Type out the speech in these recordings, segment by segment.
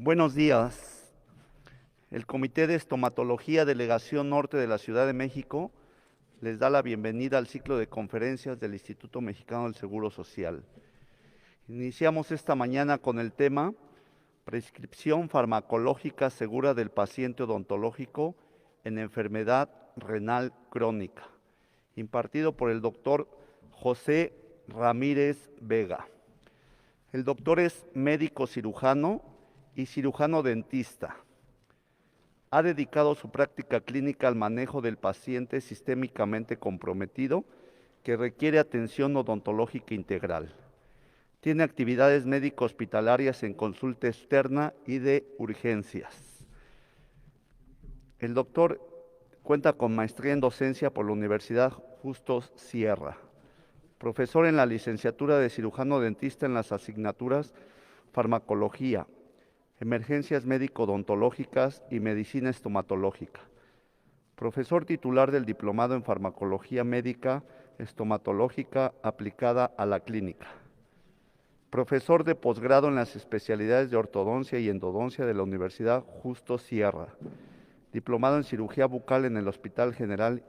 Buenos días. El Comité de Estomatología Delegación Norte de la Ciudad de México les da la bienvenida al ciclo de conferencias del Instituto Mexicano del Seguro Social. Iniciamos esta mañana con el tema Prescripción farmacológica segura del paciente odontológico en enfermedad renal crónica, impartido por el doctor José Ramírez Vega. El doctor es médico cirujano y cirujano dentista. Ha dedicado su práctica clínica al manejo del paciente sistémicamente comprometido que requiere atención odontológica integral. Tiene actividades médico-hospitalarias en consulta externa y de urgencias. El doctor cuenta con maestría en docencia por la Universidad Justo Sierra. Profesor en la licenciatura de cirujano dentista en las asignaturas farmacología, emergencias médico-odontológicas y medicina estomatológica. Profesor titular del diplomado en farmacología médica estomatológica aplicada a la clínica. Profesor de posgrado en las especialidades de ortodoncia y endodoncia de la Universidad Justo Sierra. Diplomado en cirugía bucal en el Hospital General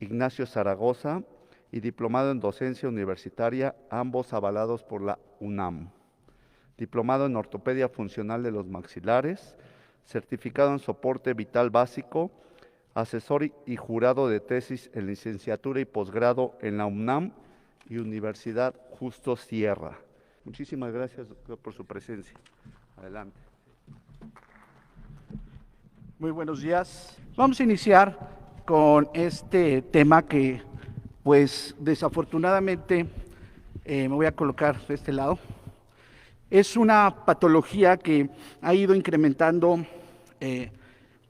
Ignacio Zaragoza y diplomado en docencia universitaria, ambos avalados por la UNAM. Diplomado en ortopedia funcional de los maxilares, certificado en soporte vital básico, asesor y jurado de tesis en licenciatura y posgrado en la UNAM y Universidad Justo Sierra. Muchísimas gracias, doctor, por su presencia. Adelante. Muy buenos días. Vamos a iniciar con este tema que, pues, desafortunadamente, me voy a colocar de este lado. Es una patología que ha ido incrementando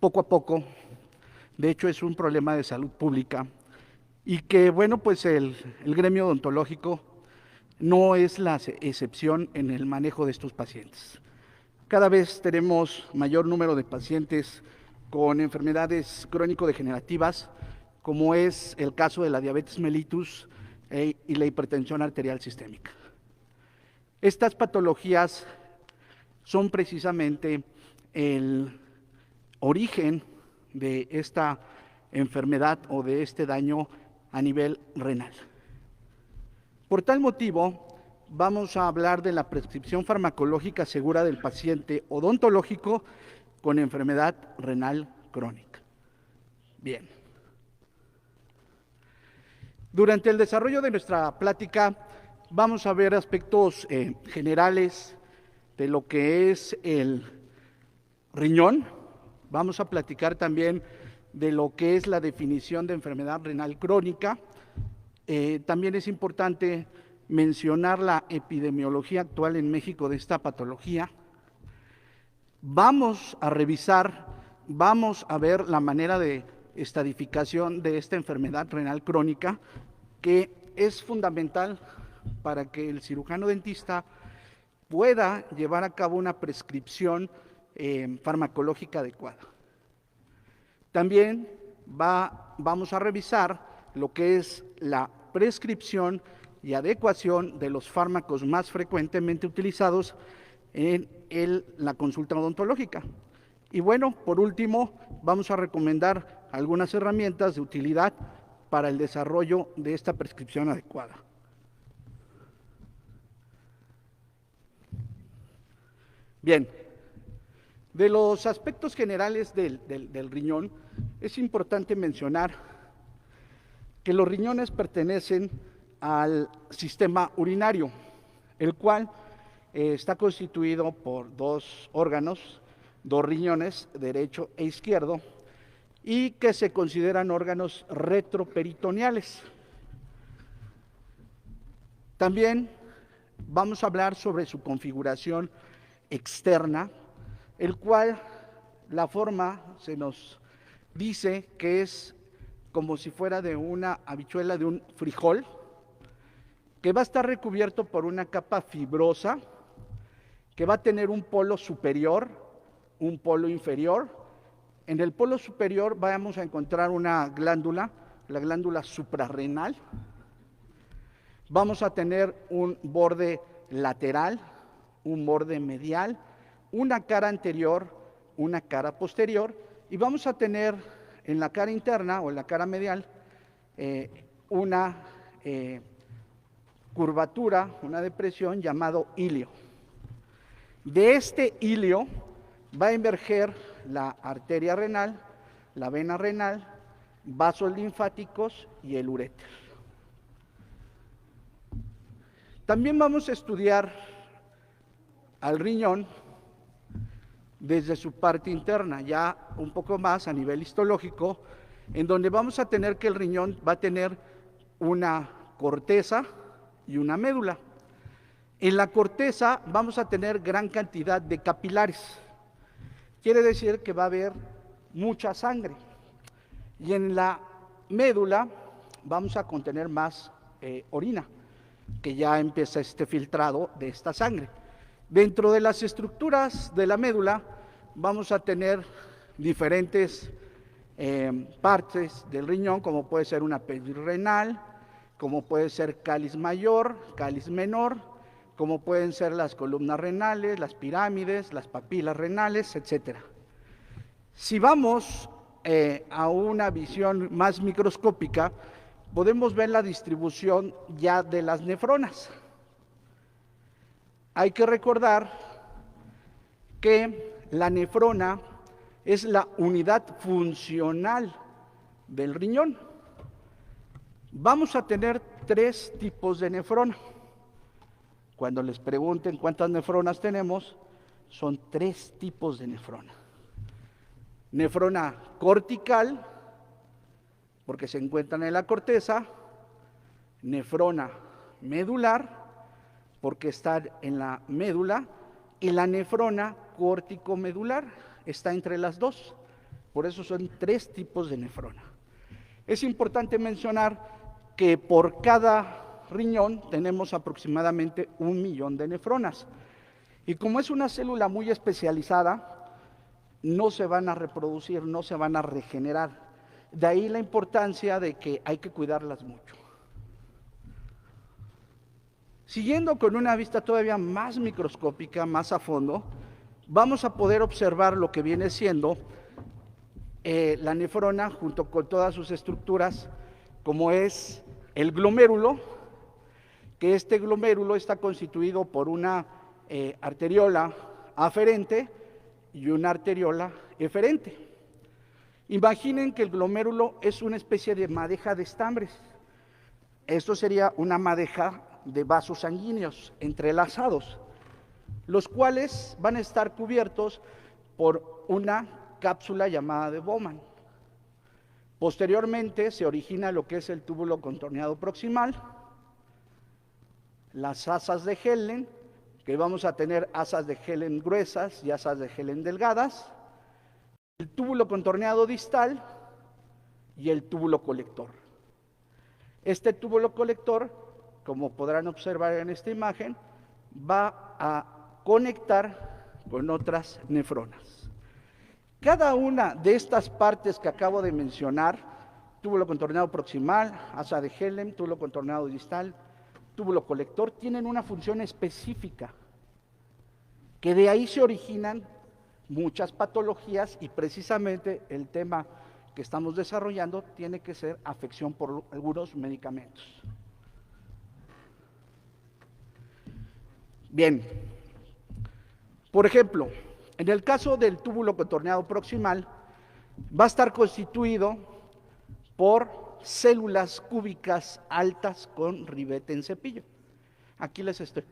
poco a poco. De hecho, es un problema de salud pública y que, bueno, pues el gremio odontológico no es la excepción en el manejo de estos pacientes. Cada vez tenemos mayor número de pacientes con enfermedades crónico-degenerativas, como es el caso de la diabetes mellitus y la hipertensión arterial sistémica. Estas patologías son precisamente el origen de esta enfermedad o de este daño a nivel renal. Por tal motivo, vamos a hablar de la prescripción farmacológica segura del paciente odontológico con enfermedad renal crónica. Bien. Durante el desarrollo de nuestra plática vamos a ver aspectos generales de lo que es el riñón. Vamos a platicar también de lo que es la definición de enfermedad renal crónica. También es importante mencionar la epidemiología actual en México de esta patología. Vamos a revisar, vamos a ver la manera de estadificación de esta enfermedad renal crónica, que es fundamental para que el cirujano dentista pueda llevar a cabo una prescripción farmacológica adecuada. También vamos a revisar lo que es la prescripción y adecuación de los fármacos más frecuentemente utilizados en la consulta odontológica. Y bueno, por último, vamos a recomendar algunas herramientas de utilidad para el desarrollo de esta prescripción adecuada. Bien, de los aspectos generales del riñón, es importante mencionar que los riñones pertenecen al sistema urinario, el cual está constituido por dos órganos, dos riñones, derecho e izquierdo, y que se consideran órganos retroperitoneales. También vamos a hablar sobre su configuración externa, el cual la forma se nos dice que es como si fuera de una habichuela de un frijol, que va a estar recubierto por una capa fibrosa, que va a tener un polo superior, un polo inferior. En el polo superior vamos a encontrar una glándula, la glándula suprarrenal. Vamos a tener un borde lateral, un borde medial, una cara anterior, una cara posterior, y vamos a tener en la cara interna o en la cara medial una curvatura, una depresión llamado ilio. De este ilio va a emerger la arteria renal, la vena renal, vasos linfáticos y el uréter. También vamos a estudiar al riñón desde su parte interna, ya un poco más a nivel histológico, en donde vamos a tener que el riñón va a tener una corteza y una médula. En la corteza vamos a tener gran cantidad de capilares. Quiere decir que va a haber mucha sangre. Y en la médula vamos a contener más orina, que ya empieza este filtrado de esta sangre. Dentro de las estructuras de la médula vamos a tener diferentes partes del riñón, como puede ser una pelvis renal, como puede ser cáliz mayor, cáliz menor, como pueden ser las columnas renales, las pirámides, las papilas renales, etc. Si vamos a una visión más microscópica, podemos ver la distribución ya de las nefronas. Hay que recordar que la nefrona es la unidad funcional del riñón. Vamos a tener 3 tipos de nefrona. Cuando les pregunten cuántas nefronas tenemos, son 3 tipos de nefrona. Nefrona cortical, porque se encuentran en la corteza, nefrona medular, porque está en la médula, y la nefrona córtico-medular está entre las dos. Por eso son 3 tipos de nefrona. Es importante mencionar que por cada riñón tenemos aproximadamente 1 millón de nefronas. Y como es una célula muy especializada, no se van a reproducir, no se van a regenerar. De ahí la importancia de que hay que cuidarlas mucho. Siguiendo con una vista todavía más microscópica, más a fondo, vamos a poder observar lo que viene siendo la nefrona junto con todas sus estructuras, como es el glomérulo, que este glomérulo está constituido por una arteriola aferente y una arteriola eferente. Imaginen que el glomérulo es una especie de madeja de estambres. Esto sería una madeja de vasos sanguíneos entrelazados, los cuales van a estar cubiertos por una cápsula llamada de Bowman. Posteriormente se origina lo que es el túbulo contorneado proximal, las asas de Helen, que vamos a tener asas de Helen gruesas y asas de Helen delgadas, el túbulo contorneado distal y el túbulo colector. Este túbulo colector, como podrán observar en esta imagen, va a conectar con otras nefronas. Cada una de estas partes que acabo de mencionar, túbulo contorneado proximal, asa de Helen, túbulo contorneado distal, túbulo colector, tienen una función específica, que de ahí se originan muchas patologías y precisamente el tema que estamos desarrollando tiene que ser afección por algunos medicamentos. Bien, por ejemplo, en el caso del túbulo contorneado proximal, va a estar constituido por células cúbicas altas con ribete en cepillo. Aquí les estoy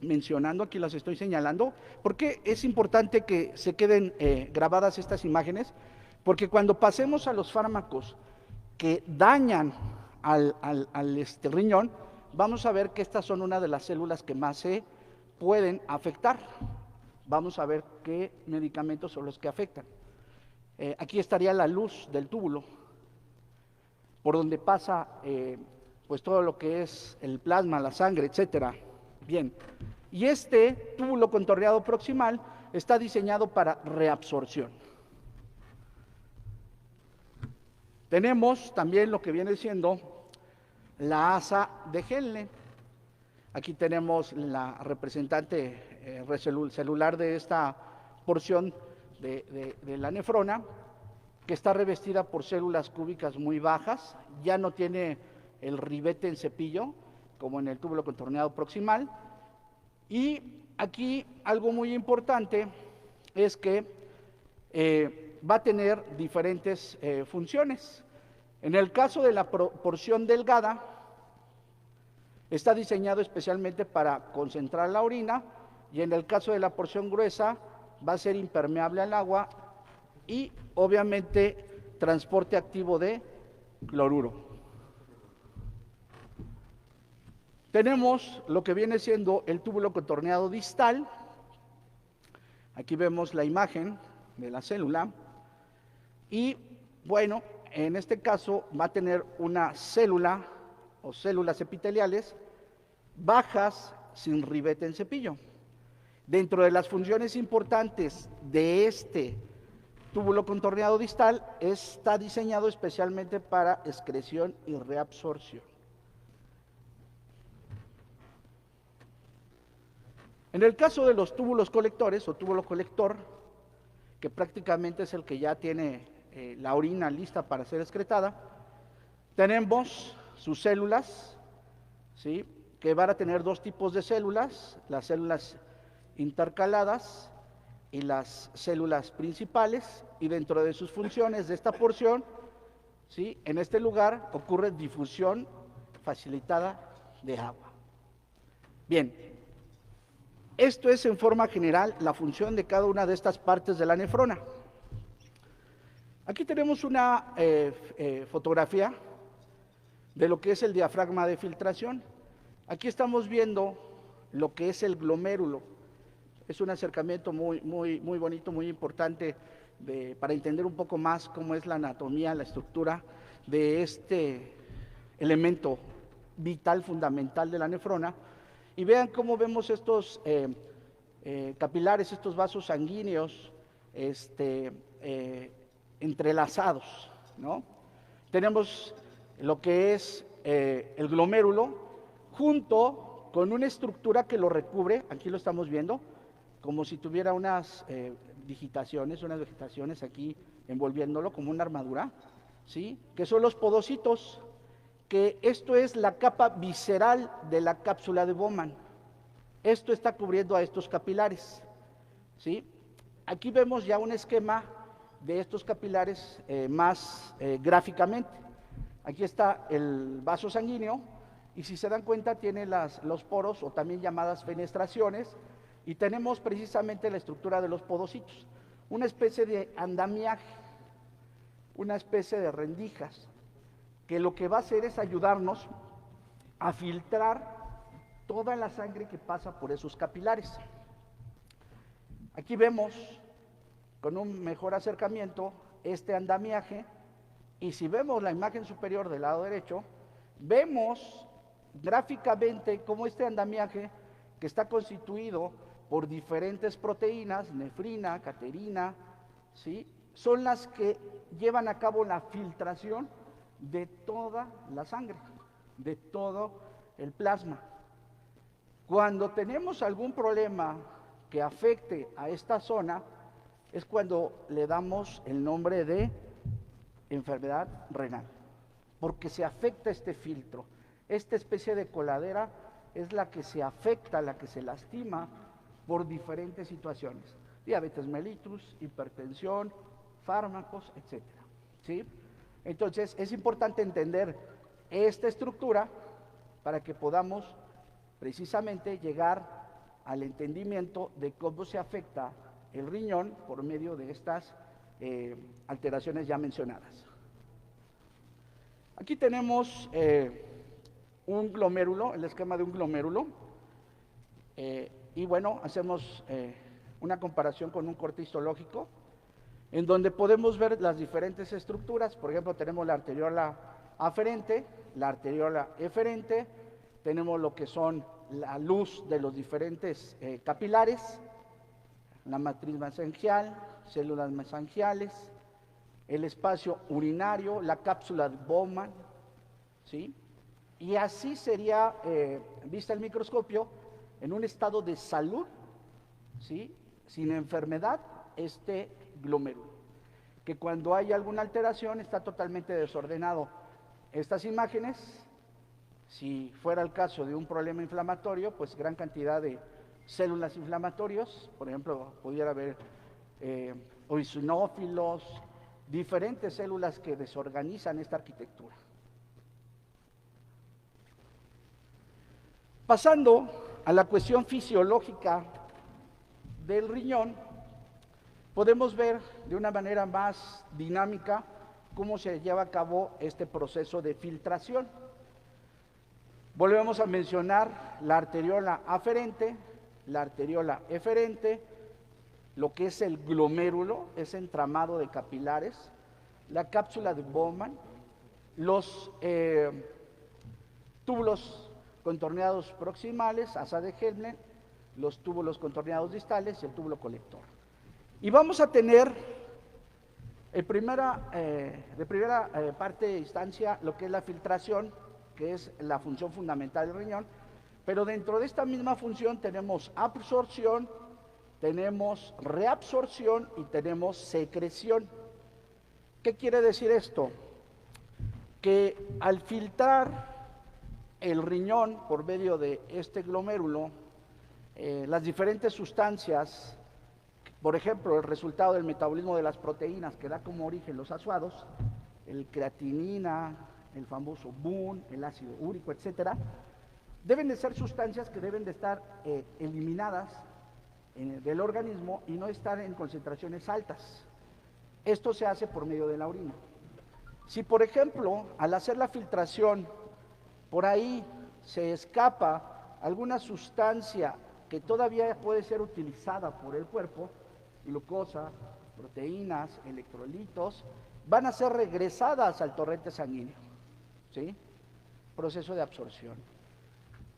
mencionando, aquí las estoy señalando, porque es importante que se queden grabadas estas imágenes, porque cuando pasemos a los fármacos que dañan al riñón, vamos a ver que estas son una de las células que más se pueden afectar. Vamos a ver qué medicamentos son los que afectan. Aquí estaría la luz del túbulo, por donde pasa pues todo lo que es el plasma, la sangre, etcétera. Bien, y este túbulo contorneado proximal está diseñado para reabsorción. Tenemos también lo que viene siendo la asa de Henle. Aquí tenemos la representante celular de esta porción de la nefrona, que está revestida por células cúbicas muy bajas, ya no tiene el ribete en cepillo, como en el túbulo contorneado proximal. Y aquí algo muy importante es que va a tener diferentes funciones. En el caso de la porción delgada, está diseñado especialmente para concentrar la orina, y en el caso de la porción gruesa va a ser impermeable al agua y obviamente transporte activo de cloruro. Tenemos lo que viene siendo el túbulo contorneado distal. Aquí vemos la imagen de la célula y bueno, en este caso va a tener una célula o células epiteliales bajas sin ribete en cepillo. Dentro de las funciones importantes de este túbulo contorneado distal, está diseñado especialmente para excreción y reabsorción. En el caso de los túbulos colectores o túbulo colector, que prácticamente es el que ya tiene la orina lista para ser excretada, tenemos sus células, ¿sí?, que van a tener dos tipos de células, las células intercaladas y las células principales, y dentro de sus funciones de esta porción, ¿sí?, en este lugar ocurre difusión facilitada de agua. Bien, esto es en forma general la función de cada una de estas partes de la nefrona. Aquí tenemos una fotografía de lo que es el diafragma de filtración. Aquí estamos viendo lo que es el glomérulo. Es un acercamiento muy bonito, muy importante para entender un poco más cómo es la anatomía, la estructura de este elemento vital, fundamental de la nefrona. Y vean cómo vemos estos capilares, estos vasos sanguíneos entrelazados, ¿no? Tenemos lo que es el glomérulo junto con una estructura que lo recubre, aquí lo estamos viendo, como si tuviera unas digitaciones, unas vegetaciones aquí envolviéndolo como una armadura, ¿sí?, que son los podocitos, que esto es la capa visceral de la cápsula de Bowman. Esto está cubriendo a estos capilares, ¿sí? Aquí vemos ya un esquema de estos capilares más gráficamente. Aquí está el vaso sanguíneo y si se dan cuenta tiene los poros o también llamadas fenestraciones, y tenemos precisamente la estructura de los podocitos, una especie de andamiaje, una especie de rendijas, que lo que va a hacer es ayudarnos a filtrar toda la sangre que pasa por esos capilares. Aquí vemos con un mejor acercamiento este andamiaje, y si vemos la imagen superior del lado derecho, vemos gráficamente cómo este andamiaje, que está constituido por diferentes proteínas, nefrina, cateína, ¿sí?, son las que llevan a cabo la filtración de toda la sangre, de todo el plasma. Cuando tenemos algún problema que afecte a esta zona, es cuando le damos el nombre de enfermedad renal, porque se afecta este filtro. Esta especie de coladera es la que se afecta, la que se lastima por diferentes situaciones: diabetes mellitus, hipertensión, fármacos, etcétera, ¿sí? Entonces es importante entender esta estructura para que podamos precisamente llegar al entendimiento de cómo se afecta el riñón por medio de estas alteraciones ya mencionadas. Aquí tenemos un glomérulo, el esquema de un glomérulo, y bueno, hacemos una comparación con un corte histológico, en donde podemos ver las diferentes estructuras. Por ejemplo, tenemos la arteriola aferente, la arteriola eferente, tenemos lo que son la luz de los diferentes capilares, la matriz mesangial, células mesangiales, el espacio urinario, la cápsula de Bowman, ¿sí? Y así sería, vista el microscopio, en un estado de salud, ¿sí?, sin enfermedad este glomérulo, que cuando hay alguna alteración está totalmente desordenado. Estas imágenes, si fuera el caso de un problema inflamatorio, pues gran cantidad de células inflamatorias, por ejemplo, pudiera haber eosinófilos, diferentes células que desorganizan esta arquitectura. Pasando a la cuestión fisiológica del riñón, podemos ver de una manera más dinámica cómo se lleva a cabo este proceso de filtración. Volvemos a mencionar la arteriola aferente, la arteriola eferente, lo que es el glomérulo, ese entramado de capilares, la cápsula de Bowman, los túbulos contorneados proximales, asa de Henle, los túbulos contorneados distales y el túbulo colector. Y vamos a tener de primera parte de instancia lo que es la filtración, que es la función fundamental del riñón, pero dentro de esta misma función tenemos absorción, tenemos reabsorción y tenemos secreción. ¿Qué quiere decir esto? Que al filtrar el riñón por medio de este glomérulo, las diferentes sustancias, por ejemplo, el resultado del metabolismo de las proteínas que da como origen los ácidos, el creatinina, el famoso BUN, el ácido úrico, etcétera, deben de ser sustancias que deben de estar eliminadas del organismo y no estar en concentraciones altas. Esto se hace por medio de la orina. Si, por ejemplo, al hacer la filtración, por ahí se escapa alguna sustancia que todavía puede ser utilizada por el cuerpo, glucosa, proteínas, electrolitos, van a ser regresadas al torrente sanguíneo, ¿sí? Proceso de absorción.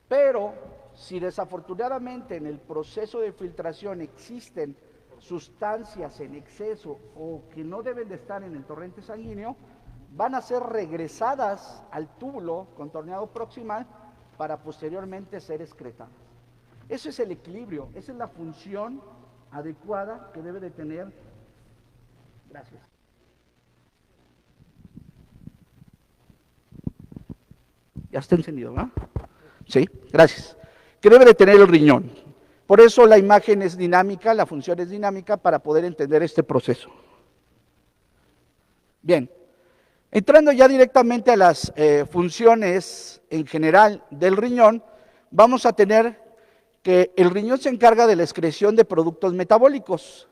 Pero si desafortunadamente en el proceso de filtración existen sustancias en exceso o que no deben de estar en el torrente sanguíneo, van a ser regresadas al túbulo contorneado proximal para posteriormente ser excretadas. Ese es el equilibrio, esa es la función adecuada que debe de tener. Gracias. Ya está encendido, ¿verdad? Sí, gracias. Que debe de tener el riñón. Por eso la imagen es dinámica, la función es dinámica para poder entender este proceso. Bien, entrando ya directamente a las funciones en general del riñón, vamos a tener que el riñón se encarga de la excreción de productos metabólicos.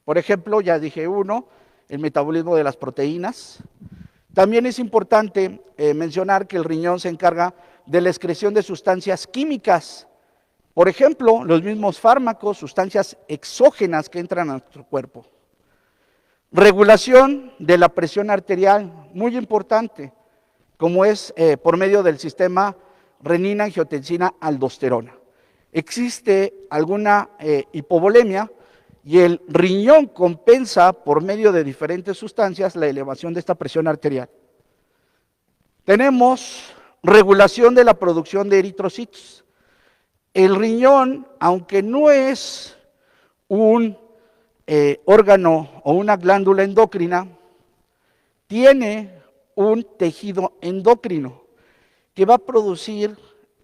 Por ejemplo, ya dije uno, el metabolismo de las proteínas. También es importante mencionar que el riñón se encarga de la excreción de sustancias químicas. Por ejemplo, los mismos fármacos, sustancias exógenas que entran a nuestro cuerpo. Regulación de la presión arterial, muy importante, como es por medio del sistema renina-angiotensina-aldosterona. Existe alguna hipovolemia y el riñón compensa por medio de diferentes sustancias la elevación de esta presión arterial. Tenemos regulación de la producción de eritrocitos. El riñón, aunque no es un órgano o una glándula endocrina, tiene un tejido endocrino que va a producir,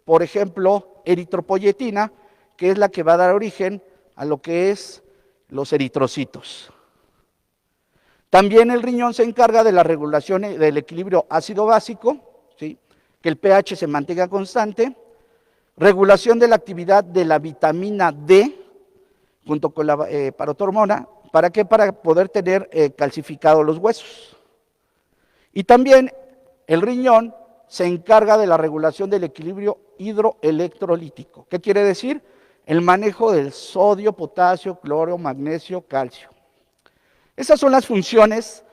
por ejemplo, eritropoyetina, que es la que va a dar origen a lo que es los eritrocitos. También el riñón se encarga de la regulación del equilibrio ácido-básico, ¿sí? Que el pH se mantenga constante, regulación de la actividad de la vitamina D, junto con la parotormona, ¿para qué? Para poder tener calcificados los huesos. Y también el riñón se encarga de la regulación del equilibrio hidroelectrolítico. ¿Qué quiere decir? El manejo del sodio, potasio, cloro, magnesio, calcio. Esas son las funciones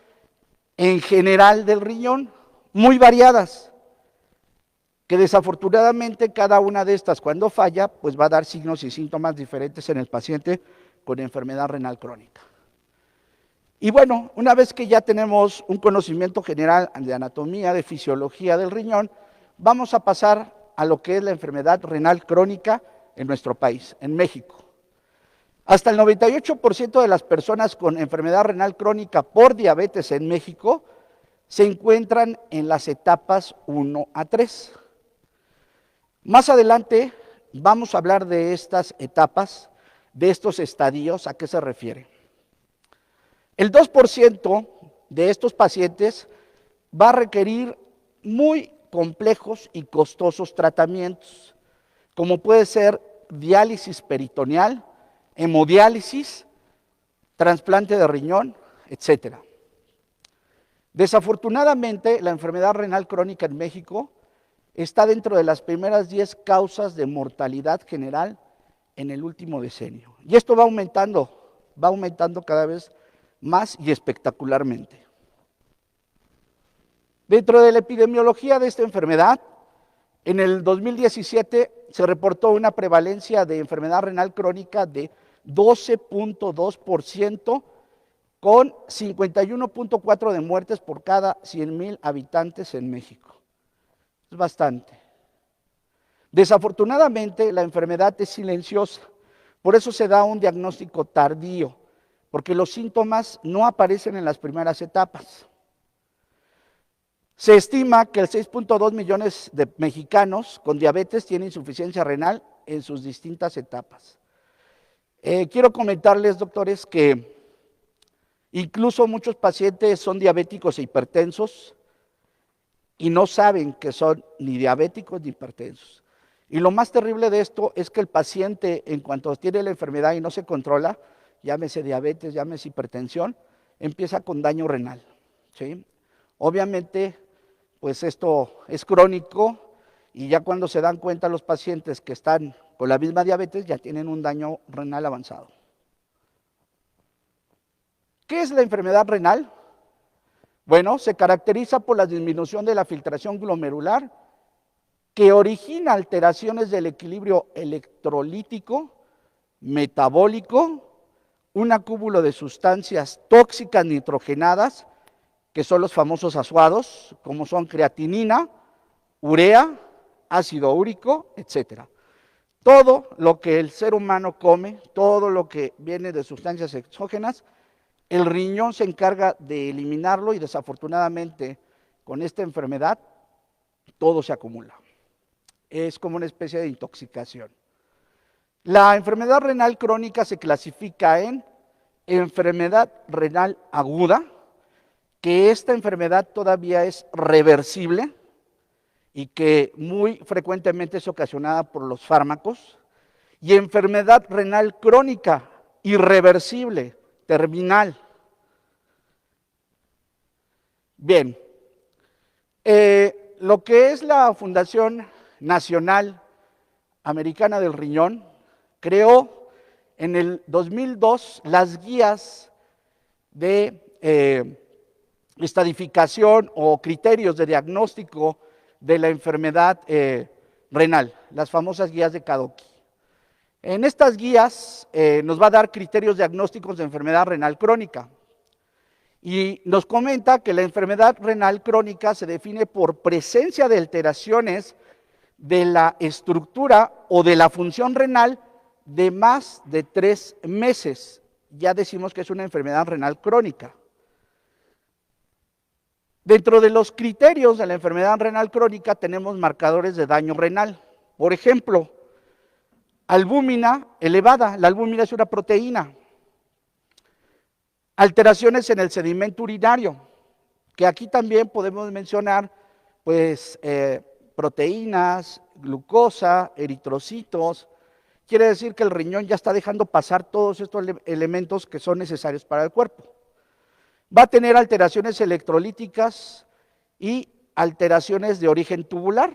en general del riñón, muy variadas, que desafortunadamente cada una de estas cuando falla, pues va a dar signos y síntomas diferentes en el paciente con enfermedad renal crónica. Y bueno, una vez que ya tenemos un conocimiento general de anatomía, de fisiología del riñón, vamos a pasar a lo que es la enfermedad renal crónica en nuestro país, en México. Hasta el 98% de las personas con enfermedad renal crónica por diabetes en México se encuentran en las etapas 1 a 3. Más adelante vamos a hablar de estas etapas, de estos estadios, ¿a qué se refiere? El 2% de estos pacientes va a requerir muy complejos y costosos tratamientos, como puede ser diálisis peritoneal, hemodiálisis, trasplante de riñón, etc. Desafortunadamente, la enfermedad renal crónica en México está dentro de las primeras 10 causas de mortalidad general en el último decenio. Y esto va aumentando cada vez más y espectacularmente. Dentro de la epidemiología de esta enfermedad, en el 2017 se reportó una prevalencia de enfermedad renal crónica de 12.2%, con 51.4 de muertes por cada 100,000 habitantes en México. Es bastante. Desafortunadamente, la enfermedad es silenciosa, por eso se da un diagnóstico tardío, porque los síntomas no aparecen en las primeras etapas. Se estima que el 6.2 millones de mexicanos con diabetes tienen insuficiencia renal en sus distintas etapas. Quiero comentarles, doctores, que incluso muchos pacientes son diabéticos e hipertensos y no saben que son ni diabéticos ni hipertensos. Y lo más terrible de esto es que el paciente, en cuanto tiene la enfermedad y no se controla, llámese diabetes, llámese hipertensión, empieza con daño renal, ¿sí? Obviamente, pues esto es crónico y ya cuando se dan cuenta los pacientes que están con la misma diabetes ya tienen un daño renal avanzado. ¿Qué es la enfermedad renal? Bueno, se caracteriza por la disminución de la filtración glomerular que origina alteraciones del equilibrio electrolítico, metabólico, un acúmulo de sustancias tóxicas nitrogenadas, que son los famosos azuados, como son creatinina, urea, ácido úrico, etc. Todo lo que el ser humano come, todo lo que viene de sustancias exógenas, el riñón se encarga de eliminarlo y desafortunadamente con esta enfermedad todo se acumula. Es como una especie de intoxicación. La enfermedad renal crónica se clasifica en enfermedad renal aguda, que esta enfermedad todavía es reversible y que muy frecuentemente es ocasionada por los fármacos, y enfermedad renal crónica, irreversible, terminal. Bien, lo que es la Fundación Nacional Americana del Riñón creó en el 2002 las guías de estadificación o criterios de diagnóstico de la enfermedad renal, las famosas guías de Kadoki. En estas guías nos va a dar criterios diagnósticos de enfermedad renal crónica y nos comenta que la enfermedad renal crónica se define por presencia de alteraciones de la estructura o de la función renal de más de 3 meses. Ya decimos que es una enfermedad renal crónica. Dentro de los criterios de la enfermedad renal crónica tenemos marcadores de daño renal. Por ejemplo, albúmina elevada. La albúmina es una proteína. Alteraciones en el sedimento urinario, que aquí también podemos mencionar, pues, proteínas, glucosa, eritrocitos. Quiere decir que el riñón ya está dejando pasar todos estos elementos que son necesarios para el cuerpo. Va a tener alteraciones electrolíticas y alteraciones de origen tubular,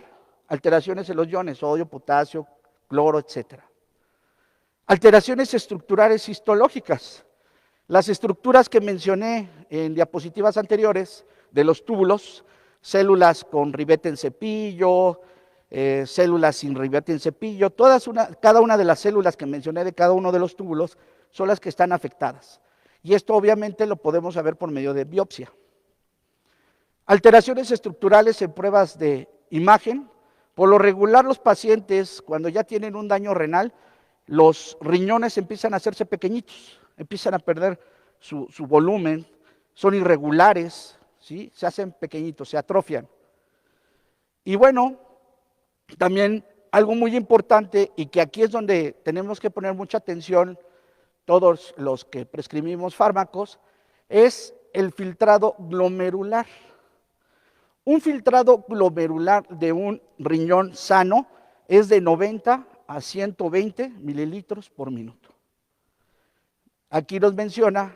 alteraciones en los iones, sodio, potasio, cloro, etc. Alteraciones estructurales histológicas. Las estructuras que mencioné en diapositivas anteriores de los túbulos, células con ribete en cepillo, células sin ribete en cepillo, cada una de las células que mencioné de cada uno de los túbulos son las que están afectadas. Y esto obviamente lo podemos saber por medio de biopsia. Alteraciones estructurales en pruebas de imagen. Por lo regular los pacientes cuando ya tienen un daño renal los riñones empiezan a hacerse pequeñitos, empiezan a perder su volumen, son irregulares, ¿sí? Se hacen pequeñitos, se atrofian. Y bueno, también algo muy importante, y que aquí es donde tenemos que poner mucha atención todos los que prescribimos fármacos, es el filtrado glomerular. Un filtrado glomerular de un riñón sano es de 90 a 120 mililitros por minuto. Aquí nos menciona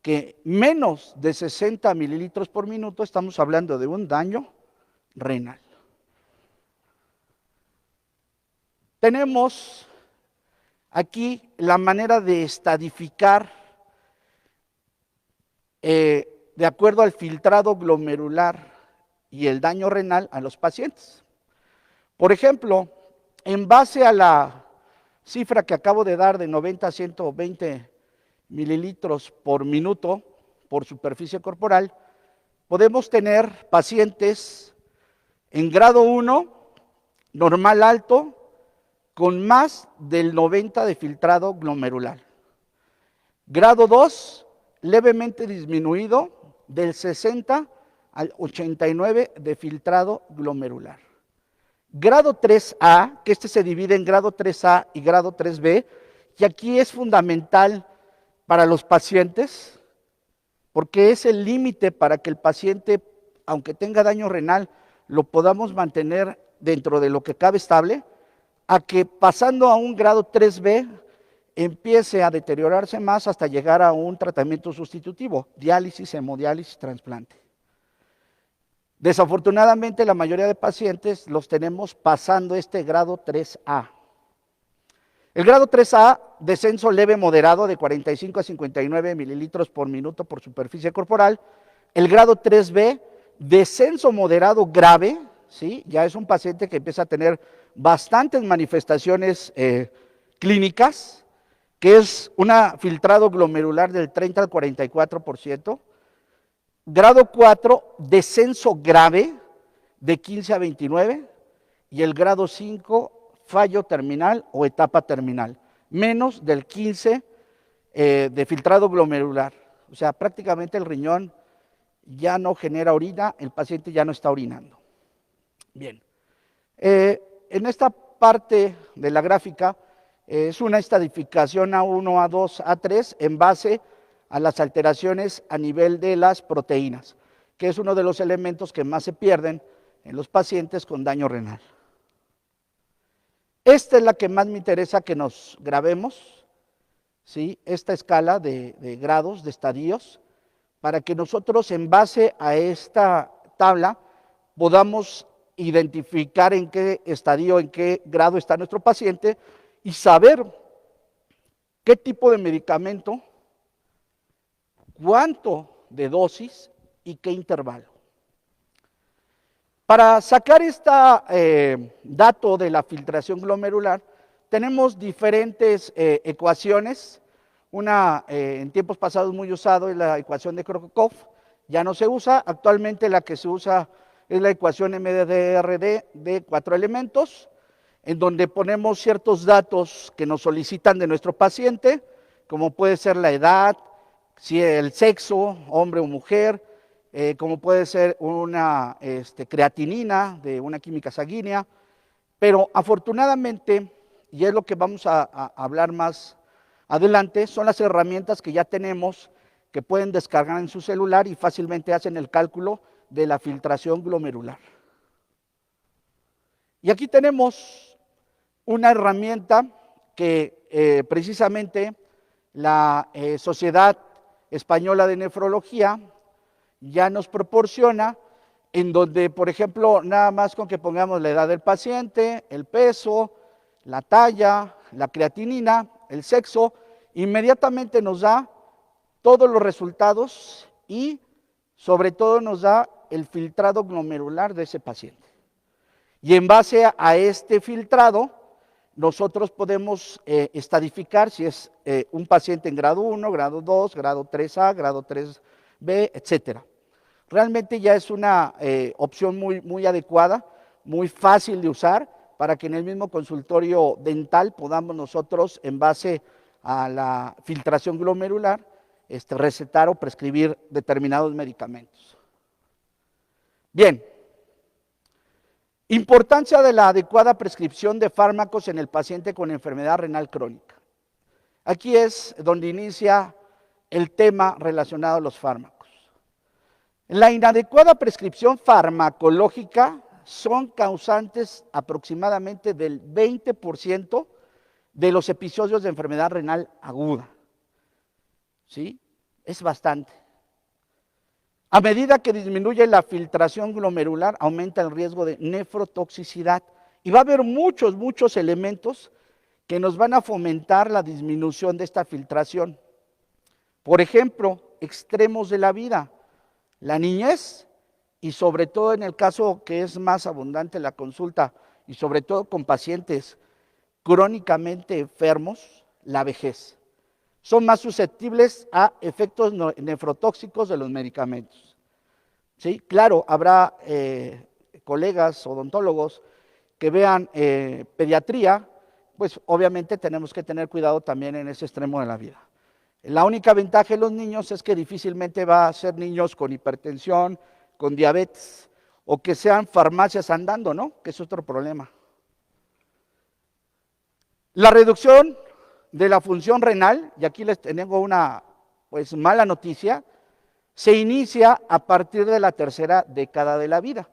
que menos de 60 mililitros por minuto estamos hablando de un daño renal. Tenemos aquí la manera de estadificar de acuerdo al filtrado glomerular y el daño renal a los pacientes. Por ejemplo, en base a la cifra que acabo de dar de 90 a 120 mililitros por minuto por superficie corporal, podemos tener pacientes en grado 1, normal alto, con más del 90 de filtrado glomerular. Grado 2, levemente disminuido, del 60 al 89 de filtrado glomerular. Grado 3A, que este se divide en grado 3A y grado 3B, y aquí es fundamental para los pacientes, porque es el límite para que el paciente, aunque tenga daño renal, lo podamos mantener dentro de lo que cabe estable, a que pasando a un grado 3B empiece a deteriorarse más hasta llegar a un tratamiento sustitutivo, diálisis, hemodiálisis, trasplante. Desafortunadamente, la mayoría de pacientes los tenemos pasando este grado 3A. El grado 3A, descenso leve moderado de 45 a 59 mililitros por minuto por superficie corporal. El grado 3B, descenso moderado grave, ¿sí? Ya es un paciente que empieza a tener bastantes manifestaciones clínicas, que es un filtrado glomerular del 30 al 44%. Grado 4, descenso grave de 15 a 29. Y el grado 5, fallo terminal o etapa terminal, menos del 15 de filtrado glomerular. O sea, prácticamente el riñón ya no genera orina, el paciente ya no está orinando. Bien, en esta parte de la gráfica es una estadificación A1, A2, A3 en base a las alteraciones a nivel de las proteínas, que es uno de los elementos que más se pierden en los pacientes con daño renal. Esta es la que más me interesa que nos grabemos, ¿sí? Esta escala de grados, de estadios, para que nosotros en base a esta tabla podamos identificar en qué estadio, en qué grado está nuestro paciente y saber qué tipo de medicamento, cuánto de dosis y qué intervalo. Para sacar este dato de la filtración glomerular, tenemos diferentes ecuaciones. Una en tiempos pasados muy usado es la ecuación de Krokop, ya no se usa. Actualmente la que se usa es la ecuación MDRD de 4 elementos, en donde ponemos ciertos datos que nos solicitan de nuestro paciente, como puede ser la edad, si el sexo, hombre o mujer, como puede ser una creatinina de una química sanguínea, pero afortunadamente, y es lo que vamos a hablar más adelante, son las herramientas que ya tenemos que pueden descargar en su celular y fácilmente hacen el cálculo de la filtración glomerular. Y aquí tenemos una herramienta que precisamente la Sociedad Española de Nefrología ya nos proporciona, en donde, por ejemplo, nada más con que pongamos la edad del paciente, el peso, la talla, la creatinina, el sexo, inmediatamente nos da todos los resultados y sobre todo nos da el filtrado glomerular de ese paciente. Y en base a este filtrado, nosotros podemos estadificar si es un paciente en grado 1, grado 2, grado 3A, grado 3B, etcétera. Realmente ya es una opción muy adecuada, muy fácil de usar, para que en el mismo consultorio dental podamos nosotros, en base a la filtración glomerular, recetar o prescribir determinados medicamentos. Bien, importancia de la adecuada prescripción de fármacos en el paciente con enfermedad renal crónica. Aquí es donde inicia el tema relacionado a los fármacos. La inadecuada prescripción farmacológica son causantes aproximadamente del 20% de los episodios de enfermedad renal aguda. ¿Sí? Es bastante. A medida que disminuye la filtración glomerular, aumenta el riesgo de nefrotoxicidad. Y va a haber muchos elementos que nos van a fomentar la disminución de esta filtración. Por ejemplo, extremos de la vida, la niñez y sobre todo en el caso que es más abundante la consulta y sobre todo con pacientes crónicamente enfermos, la vejez. Son más susceptibles a efectos nefrotóxicos de los medicamentos. ¿Sí? Claro, habrá colegas odontólogos que vean pediatría, pues obviamente tenemos que tener cuidado también en ese extremo de la vida. La única ventaja de los niños es que difícilmente va a ser niños con hipertensión, con diabetes, o que sean farmacias andando, ¿no? Que es otro problema. La reducción de la función renal, y aquí les tengo una pues mala noticia, se inicia a partir de la tercera década de la vida.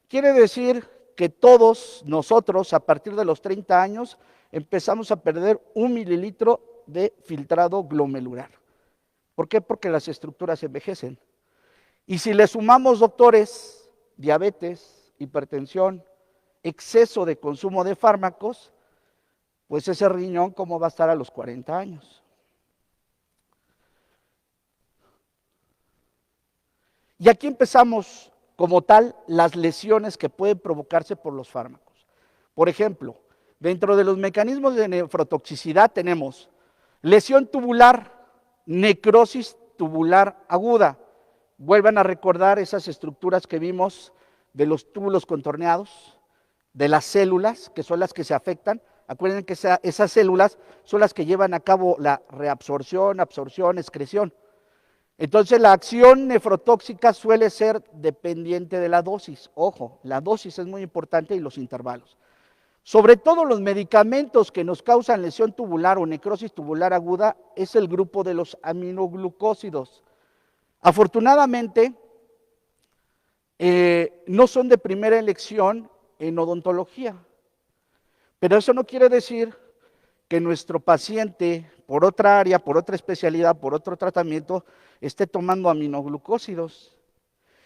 Quiere decir que todos nosotros a partir de los 30 años empezamos a perder 1 mililitro de filtrado glomerular. ¿Por qué? Porque las estructuras envejecen. Y si le sumamos, doctores, diabetes, hipertensión, exceso de consumo de fármacos, pues ese riñón, ¿cómo va a estar a los 40 años? Y aquí empezamos, como tal, las lesiones que pueden provocarse por los fármacos. Por ejemplo, dentro de los mecanismos de nefrotoxicidad tenemos lesión tubular, necrosis tubular aguda. Vuelvan a recordar esas estructuras que vimos de los túbulos contorneados, de las células, que son las que se afectan. Acuérdense que esas células son las que llevan a cabo la reabsorción, absorción, excreción. Entonces la acción nefrotóxica suele ser dependiente de la dosis. Ojo, la dosis es muy importante y los intervalos. Sobre todo los medicamentos que nos causan lesión tubular o necrosis tubular aguda es el grupo de los aminoglucósidos. Afortunadamente, no son de primera elección en odontología, pero eso no quiere decir que nuestro paciente, por otra área, por otra especialidad, por otro tratamiento, esté tomando aminoglucósidos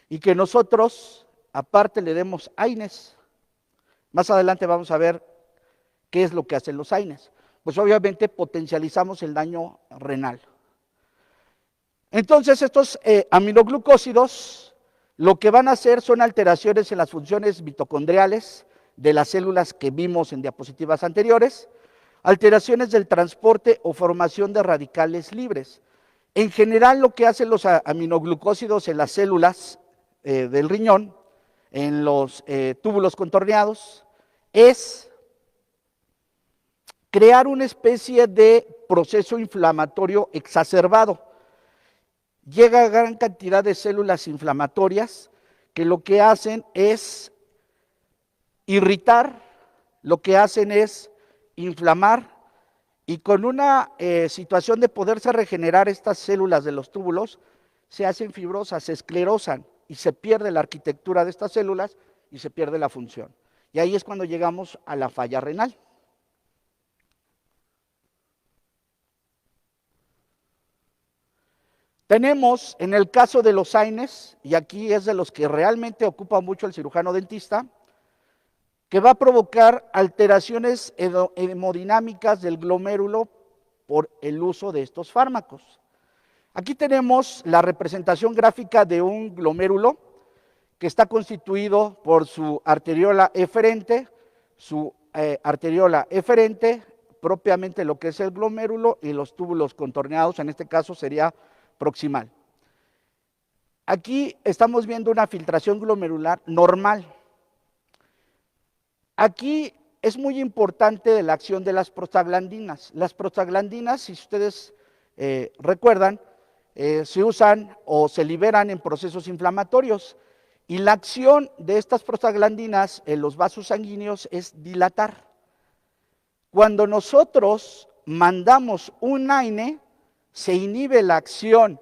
y que nosotros, aparte, le demos AINES. Más adelante vamos a ver qué es lo que hacen los AINES. Pues obviamente potencializamos el daño renal. Entonces estos aminoglucósidos lo que van a hacer son alteraciones en las funciones mitocondriales de las células que vimos en diapositivas anteriores, alteraciones del transporte o formación de radicales libres. En general lo que hacen los aminoglucósidos en las células del riñón, en los túbulos contorneados, es crear una especie de proceso inflamatorio exacerbado. Llega a gran cantidad de células inflamatorias que lo que hacen es irritar, lo que hacen es inflamar y con una situación de poderse regenerar estas células de los túbulos, se hacen fibrosas, se esclerosan y se pierde la arquitectura de estas células y se pierde la función. Y ahí es cuando llegamos a la falla renal. Tenemos en el caso de los AINES, y aquí es de los que realmente ocupa mucho el cirujano dentista, que va a provocar alteraciones hemodinámicas del glomérulo por el uso de estos fármacos. Aquí tenemos la representación gráfica de un glomérulo que está constituido por su arteriola eferente, propiamente lo que es el glomérulo y los túbulos contorneados, en este caso sería proximal. Aquí estamos viendo una filtración glomerular normal. Aquí es muy importante la acción de las prostaglandinas. Las prostaglandinas, si ustedes recuerdan, se usan o se liberan en procesos inflamatorios. Y la acción de estas prostaglandinas en los vasos sanguíneos es dilatar. Cuando nosotros mandamos un AINE, se inhibe la acción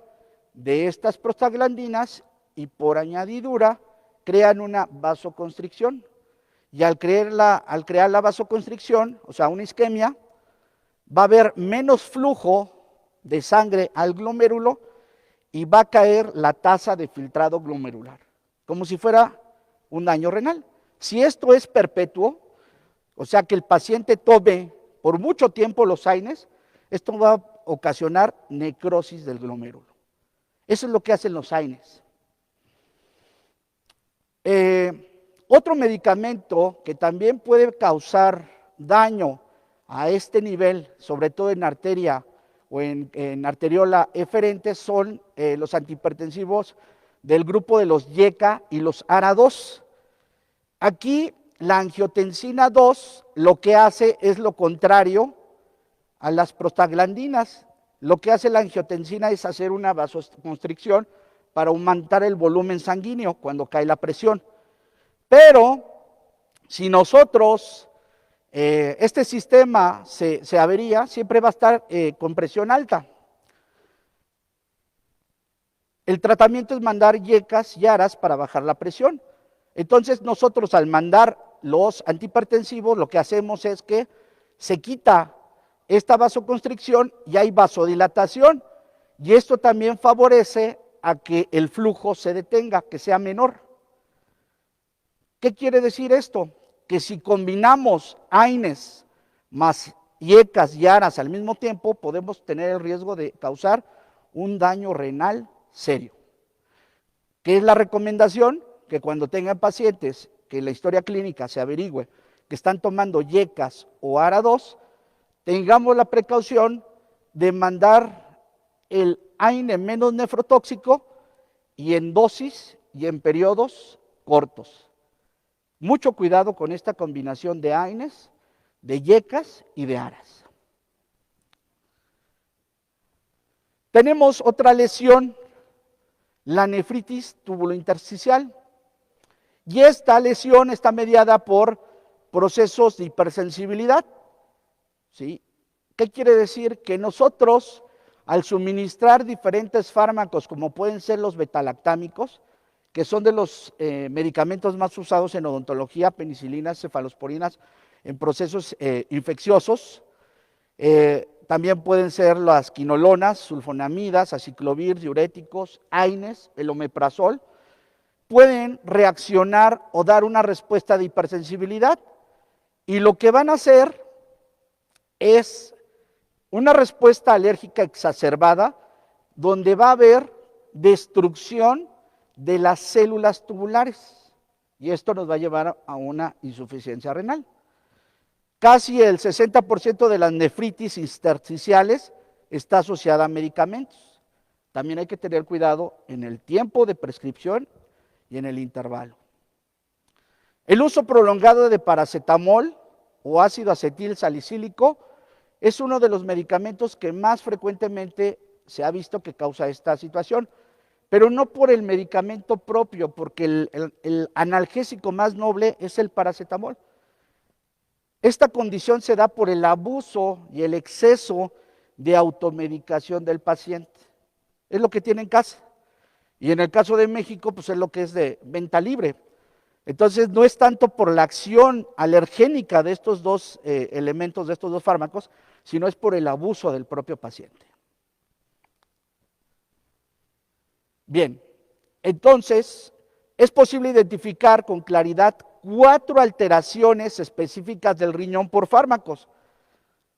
de estas prostaglandinas y por añadidura crean una vasoconstricción. Y al crear la vasoconstricción, o sea, una isquemia, va a haber menos flujo de sangre al glomérulo y va a caer la tasa de filtrado glomerular, como si fuera un daño renal. Si esto es perpetuo, o sea que el paciente tome por mucho tiempo los AINES, esto va a ocasionar necrosis del glomérulo. Eso es lo que hacen los AINES. Otro medicamento que también puede causar daño a este nivel, sobre todo en arteria o en arteriola eferente, son los antihipertensivos del grupo de los YECA y los ARA2. Aquí la angiotensina 2 lo que hace es lo contrario a las prostaglandinas. Lo que hace la angiotensina es hacer una vasoconstricción para aumentar el volumen sanguíneo cuando cae la presión. Pero si nosotros, este sistema se avería, siempre va a estar con presión alta. El tratamiento es mandar YECAs y ARAs para bajar la presión. Entonces nosotros al mandar los antihipertensivos lo que hacemos es que se quita esta vasoconstricción y hay vasodilatación. Y esto también favorece a que el flujo se detenga, que sea menor. ¿Qué quiere decir esto? Que si combinamos AINES más YECAs y ARAs al mismo tiempo, podemos tener el riesgo de causar un daño renal serio. ¿Qué es la recomendación? Que cuando tengan pacientes que la historia clínica se averigüe que están tomando YECAs o ARA2, tengamos la precaución de mandar el AINE menos nefrotóxico y en dosis y en periodos cortos. Mucho cuidado con esta combinación de AINES, de YECAs y de ARAs. Tenemos otra lesión, la nefritis tubulointersticial. Y esta lesión está mediada por procesos de hipersensibilidad. ¿Sí? ¿Qué quiere decir? Que nosotros, al suministrar diferentes fármacos, como pueden ser los betalactámicos, que son de los medicamentos más usados en odontología, penicilinas, cefalosporinas, en procesos infecciosos, también pueden ser las quinolonas, sulfonamidas, aciclovir, diuréticos, AINES, el omeprazol, pueden reaccionar o dar una respuesta de hipersensibilidad y lo que van a hacer es una respuesta alérgica exacerbada donde va a haber destrucción de las células tubulares y esto nos va a llevar a una insuficiencia renal. Casi el 60% de las nefritis intersticiales está asociada a medicamentos. También hay que tener cuidado en el tiempo de prescripción y en el intervalo. El uso prolongado de paracetamol o ácido acetil salicílico es uno de los medicamentos que más frecuentemente se ha visto que causa esta situación, pero no por el medicamento propio, porque el analgésico más noble es el paracetamol. Esta condición se da por el abuso y el exceso de automedicación del paciente. Es lo que tiene en casa. Y en el caso de México, pues es lo que es de venta libre. Entonces, no es tanto por la acción alergénica de estos dos elementos, de estos dos fármacos, sino es por el abuso del propio paciente. Bien, entonces, es posible identificar con claridad 4 alteraciones específicas del riñón por fármacos: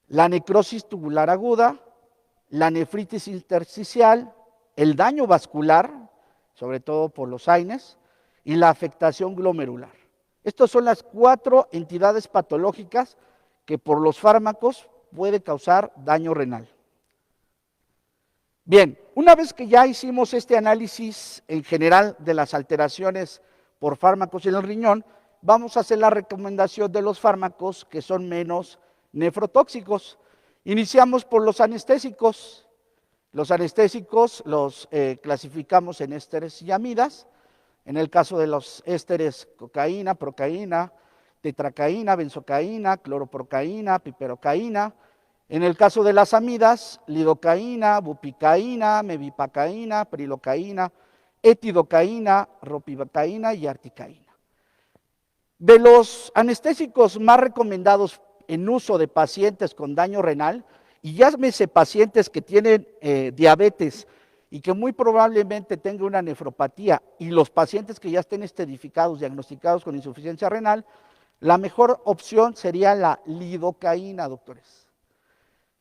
la necrosis tubular aguda, la nefritis intersticial, el daño vascular, sobre todo por los AINES, y la afectación glomerular. Estas son las 4 entidades patológicas que por los fármacos puede causar daño renal. Bien, una vez que ya hicimos este análisis en general de las alteraciones por fármacos en el riñón, vamos a hacer la recomendación de los fármacos que son menos nefrotóxicos. Iniciamos por los anestésicos. Los anestésicos los clasificamos en ésteres y amidas. En el caso de los ésteres, cocaína, procaína, tetracaína, benzocaína, cloroprocaína, piperocaína. En el caso de las amidas, lidocaína, bupicaína, mevipacaína, prilocaína, etidocaína, ropivacaína y articaína. De los anestésicos más recomendados en uso de pacientes con daño renal, y llámese pacientes que tienen diabetes y que muy probablemente tenga una nefropatía, y los pacientes que ya estén estedificados, diagnosticados con insuficiencia renal, la mejor opción sería la lidocaína, doctores.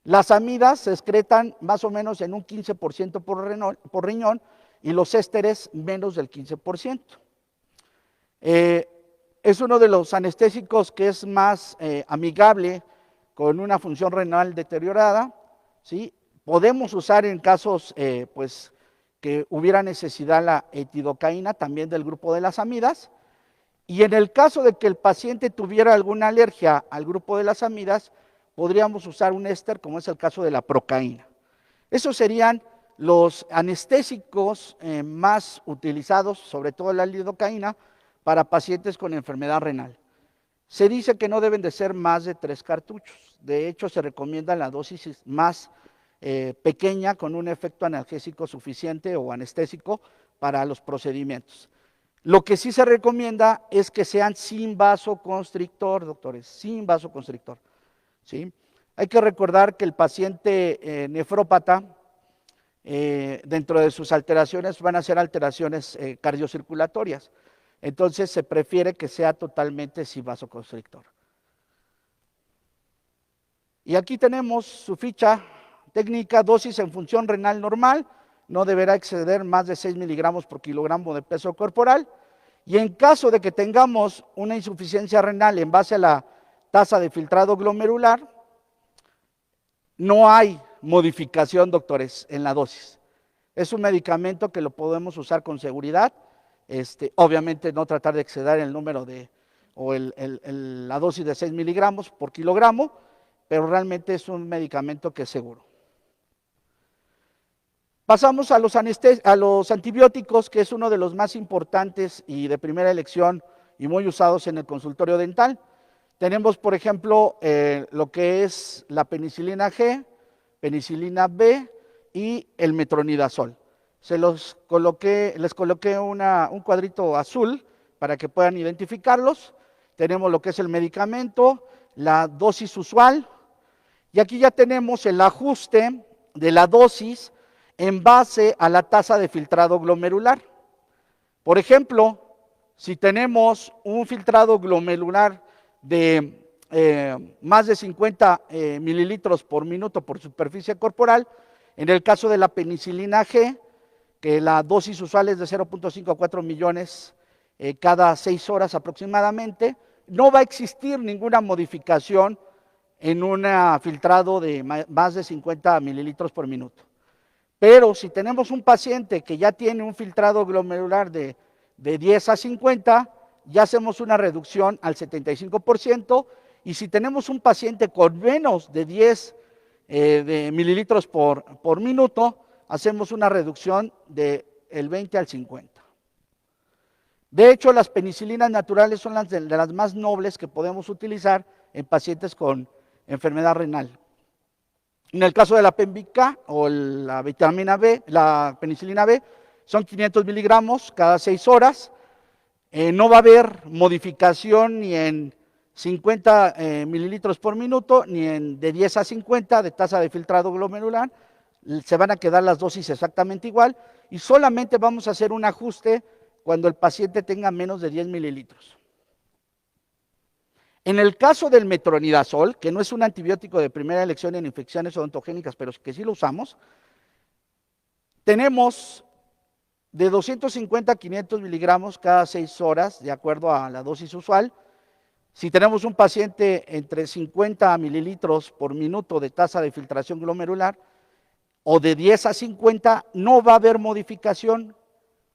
Las amidas se excretan más o menos en un 15% por riñón y los ésteres menos del 15%. Es uno de los anestésicos que es más amigable con una función renal deteriorada, ¿sí? Podemos usar en casos pues, que hubiera necesidad la etidocaína, también del grupo de las amidas, y en el caso de que el paciente tuviera alguna alergia al grupo de las amidas, podríamos usar un éster, como es el caso de la procaína. Esos serían los anestésicos más utilizados, sobre todo la lidocaína, para pacientes con enfermedad renal. Se dice que no deben de ser más de 3 cartuchos. De hecho, se recomienda la dosis más pequeña con un efecto analgésico suficiente o anestésico para los procedimientos. Lo que sí se recomienda es que sean sin vasoconstrictor, doctores, sin vasoconstrictor, ¿sí? Hay que recordar que el paciente nefrópata, dentro de sus alteraciones van a ser alteraciones cardiocirculatorias. Entonces se prefiere que sea totalmente sin vasoconstrictor. Y aquí tenemos su ficha técnica: dosis en función renal normal, no deberá exceder más de 6 miligramos por kilogramo de peso corporal. Y en caso de que tengamos una insuficiencia renal en base a la tasa de filtrado glomerular, no hay modificación, doctores, en la dosis. Es un medicamento que lo podemos usar con seguridad. Obviamente no tratar de exceder el número la dosis de 6 miligramos por kilogramo, pero realmente es un medicamento que es seguro. Pasamos a los antibióticos, que es uno de los más importantes y de primera elección y muy usados en el consultorio dental. Tenemos, por ejemplo, lo que es la penicilina G, penicilina B y el metronidazol. Les coloqué un cuadrito azul para que puedan identificarlos. Tenemos lo que es el medicamento, la dosis usual, y aquí ya tenemos el ajuste de la dosis en base a la tasa de filtrado glomerular. Por ejemplo, si tenemos un filtrado glomerular de más de 50 mililitros por minuto por superficie corporal, en el caso de la penicilina G, que la dosis usual es de 0.5 a 4 millones cada 6 horas aproximadamente, no va a existir ninguna modificación en un filtrado de más de 50 mililitros por minuto. Pero si tenemos un paciente que ya tiene un filtrado glomerular de 10 a 50, ya hacemos una reducción al 75%, y si tenemos un paciente con menos de 10 mililitros por minuto, hacemos una reducción del 20 al 50. De hecho, las penicilinas naturales son de las más nobles que podemos utilizar en pacientes con enfermedad renal. En el caso de la Pemvica o la vitamina B, la penicilina B, son 500 miligramos cada 6 horas. No va a haber modificación ni en 50 mililitros por minuto, ni en de 10 a 50 de tasa de filtrado glomerular. Se van a quedar las dosis exactamente igual, y solamente vamos a hacer un ajuste cuando el paciente tenga menos de 10 mililitros. En el caso del metronidazol, que no es un antibiótico de primera elección en infecciones odontogénicas, pero que sí lo usamos, tenemos de 250 a 500 miligramos cada 6 horas, de acuerdo a la dosis usual. Si tenemos un paciente entre 50 mililitros por minuto de tasa de filtración glomerular, o de 10 a 50, no va a haber modificación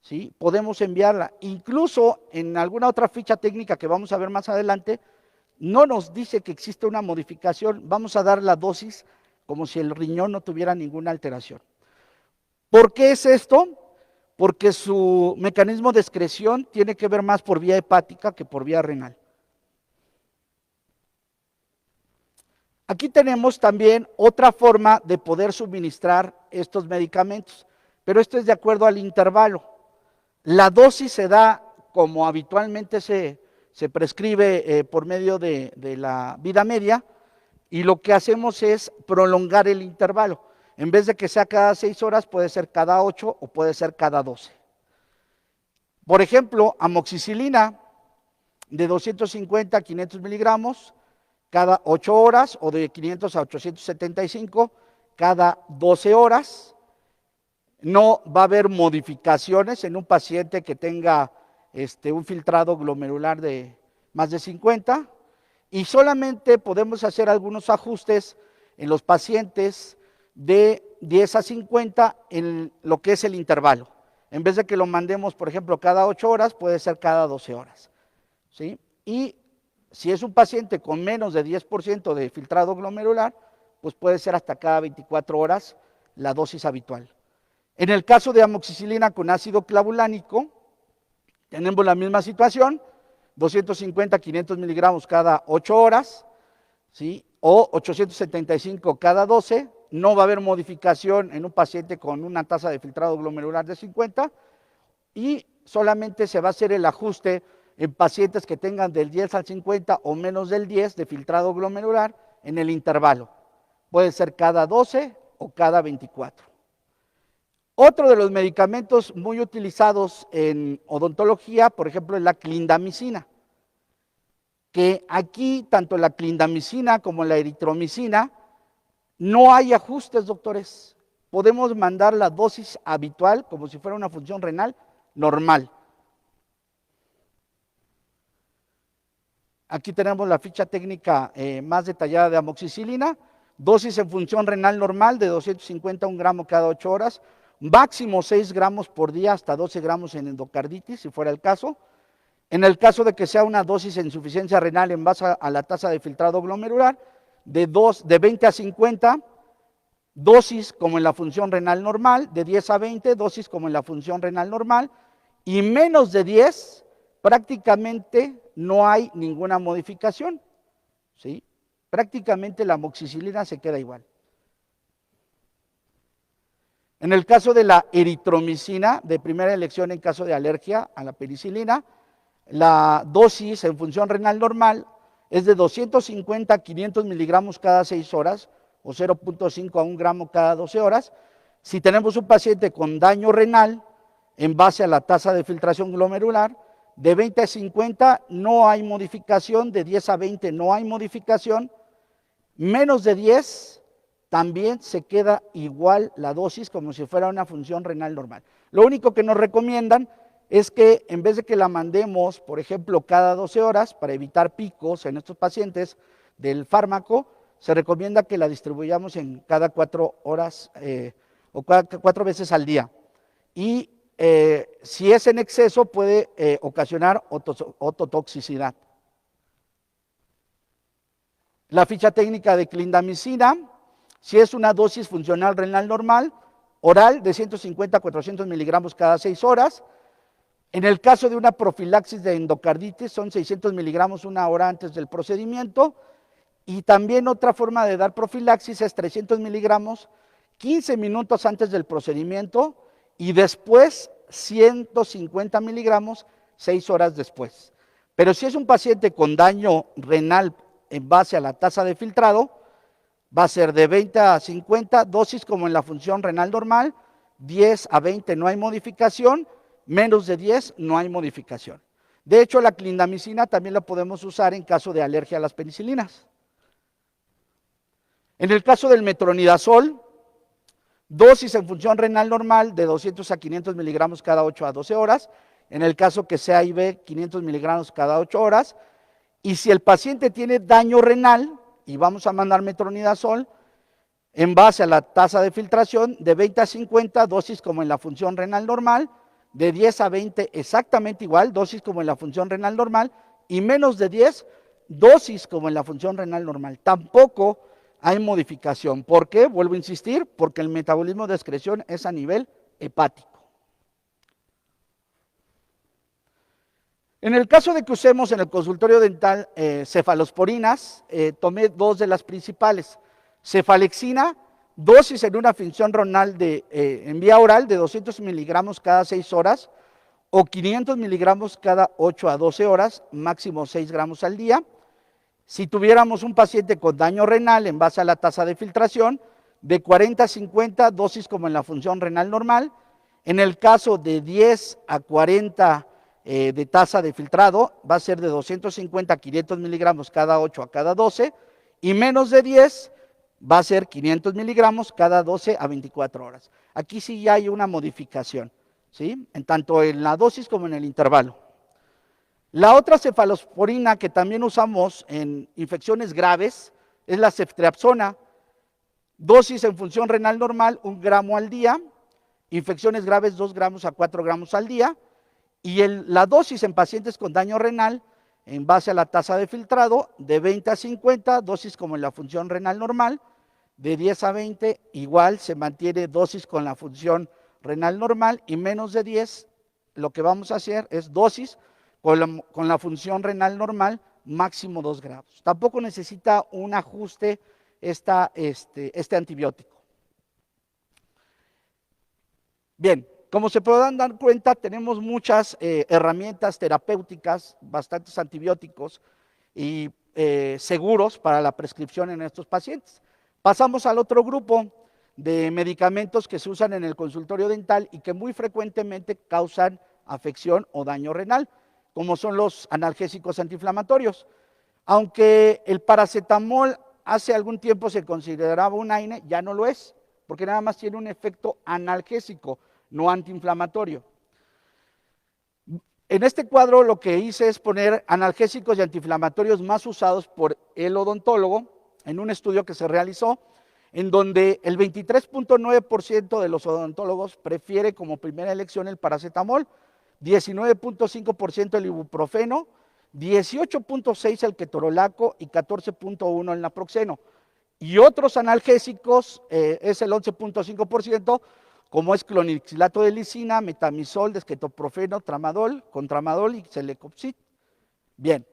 ¿sí? Podemos enviarla. Incluso en alguna otra ficha técnica que vamos a ver más adelante, no nos dice que existe una modificación, vamos a dar la dosis como si el riñón no tuviera ninguna alteración. ¿Por qué es esto? Porque su mecanismo de excreción tiene que ver más por vía hepática que por vía renal. Aquí tenemos también otra forma de poder suministrar estos medicamentos, pero esto es de acuerdo al intervalo. La dosis se da como habitualmente se prescribe por medio de la vida media, y lo que hacemos es prolongar el intervalo. En vez de que sea cada 6 horas, puede ser cada 8 o puede ser cada 12. Por ejemplo, amoxicilina de 250 a 500 miligramos cada 8 horas, o de 500 a 875 cada 12 horas. No va a haber modificaciones en un paciente que tenga un filtrado glomerular de más de 50, y solamente podemos hacer algunos ajustes en los pacientes de 10 a 50 en lo que es el intervalo. En vez de que lo mandemos, por ejemplo, cada 8 horas, puede ser cada 12 horas. ¿Sí? Y si es un paciente con menos de 10% de filtrado glomerular, pues puede ser hasta cada 24 horas la dosis habitual. En el caso de amoxicilina con ácido clavulánico, tenemos la misma situación, 250 500 miligramos cada 8 horas, ¿sí? O 875 cada 12, no va a haber modificación en un paciente con una tasa de filtrado glomerular de 50, y solamente se va a hacer el ajuste en pacientes que tengan del 10 al 50 o menos del 10 de filtrado glomerular en el intervalo. Puede ser cada 12 o cada 24. Otro de los medicamentos muy utilizados en odontología, por ejemplo, es la clindamicina, que aquí tanto la clindamicina como la eritromicina no hay ajustes, doctores. Podemos mandar la dosis habitual como si fuera una función renal normal. Aquí tenemos la ficha técnica más detallada de amoxicilina, dosis en función renal normal de 250 a 1 gramo cada 8 horas, máximo 6 gramos por día hasta 12 gramos en endocarditis, si fuera el caso. En el caso de que sea una dosis de insuficiencia renal en base a la tasa de filtrado glomerular, de 20 a 50, dosis como en la función renal normal, de 10 a 20, dosis como en la función renal normal, y menos de 10, prácticamente no hay ninguna modificación, ¿sí? Prácticamente la amoxicilina se queda igual. En el caso de la eritromicina, de primera elección en caso de alergia a la penicilina, la dosis en función renal normal es de 250 a 500 miligramos cada 6 horas, o 0.5 a 1 gramo cada 12 horas. Si tenemos un paciente con daño renal, en base a la tasa de filtración glomerular, de 20 a 50 no hay modificación, de 10 a 20 no hay modificación, menos de 10 también se queda igual la dosis como si fuera una función renal normal. Lo único que nos recomiendan es que en vez de que la mandemos, por ejemplo, cada 12 horas, para evitar picos en estos pacientes del fármaco, se recomienda que la distribuyamos en cada 4 horas o 4 veces al día. Y si es en exceso puede ocasionar ototoxicidad. La ficha técnica de clindamicina, si es una dosis funcional renal normal, oral de 150 a 400 miligramos cada 6 horas. En el caso de una profilaxis de endocarditis son 600 miligramos 1 hora antes del procedimiento. Y también otra forma de dar profilaxis es 300 miligramos 15 minutos antes del procedimiento, y después 150 miligramos 6 horas después. Pero si es un paciente con daño renal en base a la tasa de filtrado, va a ser de 20 a 50, dosis como en la función renal normal, 10 a 20 no hay modificación, menos de 10 no hay modificación. De hecho, la clindamicina también la podemos usar en caso de alergia a las penicilinas. En el caso del metronidazol, dosis en función renal normal de 200 a 500 miligramos cada 8 a 12 horas, en el caso que sea IV, 500 miligramos cada 8 horas, y si el paciente tiene daño renal, y vamos a mandar metronidazol, en base a la tasa de filtración, de 20 a 50, dosis como en la función renal normal, de 10 a 20 exactamente igual, dosis como en la función renal normal, y menos de 10, dosis como en la función renal normal. Tampoco hay modificación. ¿Por qué? Vuelvo a insistir, porque el metabolismo de excreción es a nivel hepático. En el caso de que usemos en el consultorio dental cefalosporinas, tomé dos de las principales. Cefalexina, dosis en una función renal en vía oral de 200 miligramos cada 6 horas o 500 miligramos cada 8 a 12 horas, máximo 6 gramos al día. Si tuviéramos un paciente con daño renal en base a la tasa de filtración, de 40 a 50, dosis como en la función renal normal. En el caso de 10 a 40 de tasa de filtrado, va a ser de 250 a 500 miligramos cada 8 a cada 12, y menos de 10 va a ser 500 miligramos cada 12 a 24 horas. Aquí sí ya hay una modificación, ¿sí? En tanto en la dosis como en el intervalo. La otra cefalosporina que también usamos en infecciones graves es la ceftriaxona, dosis en función renal normal 1 gramo al día, infecciones graves 2 gramos a 4 gramos al día, y la dosis en pacientes con daño renal en base a la tasa de filtrado de 20 a 50, dosis como en la función renal normal, de 10 a 20 igual se mantiene dosis con la función renal normal, y menos de 10 lo que vamos a hacer es dosis con la función renal normal, máximo 2 gramos. Tampoco necesita un ajuste este antibiótico. Bien, como se podrán dar cuenta, tenemos muchas herramientas terapéuticas, bastantes antibióticos y seguros para la prescripción en estos pacientes. Pasamos al otro grupo de medicamentos que se usan en el consultorio dental y que muy frecuentemente causan afección o daño renal, como son los analgésicos antiinflamatorios. Aunque el paracetamol hace algún tiempo se consideraba un AINE, ya no lo es, porque nada más tiene un efecto analgésico, no antiinflamatorio. En este cuadro lo que hice es poner analgésicos y antiinflamatorios más usados por el odontólogo en un estudio que se realizó, en donde el 23.9% de los odontólogos prefiere como primera elección el paracetamol, 19.5% el ibuprofeno, 18.6% el ketorolaco y 14.1% el naproxeno. Y otros analgésicos es el 11.5%, como es clonixilato de lisina, metamizol, desquetoprofeno, tramadol, contramadol y celecoxib. Bien,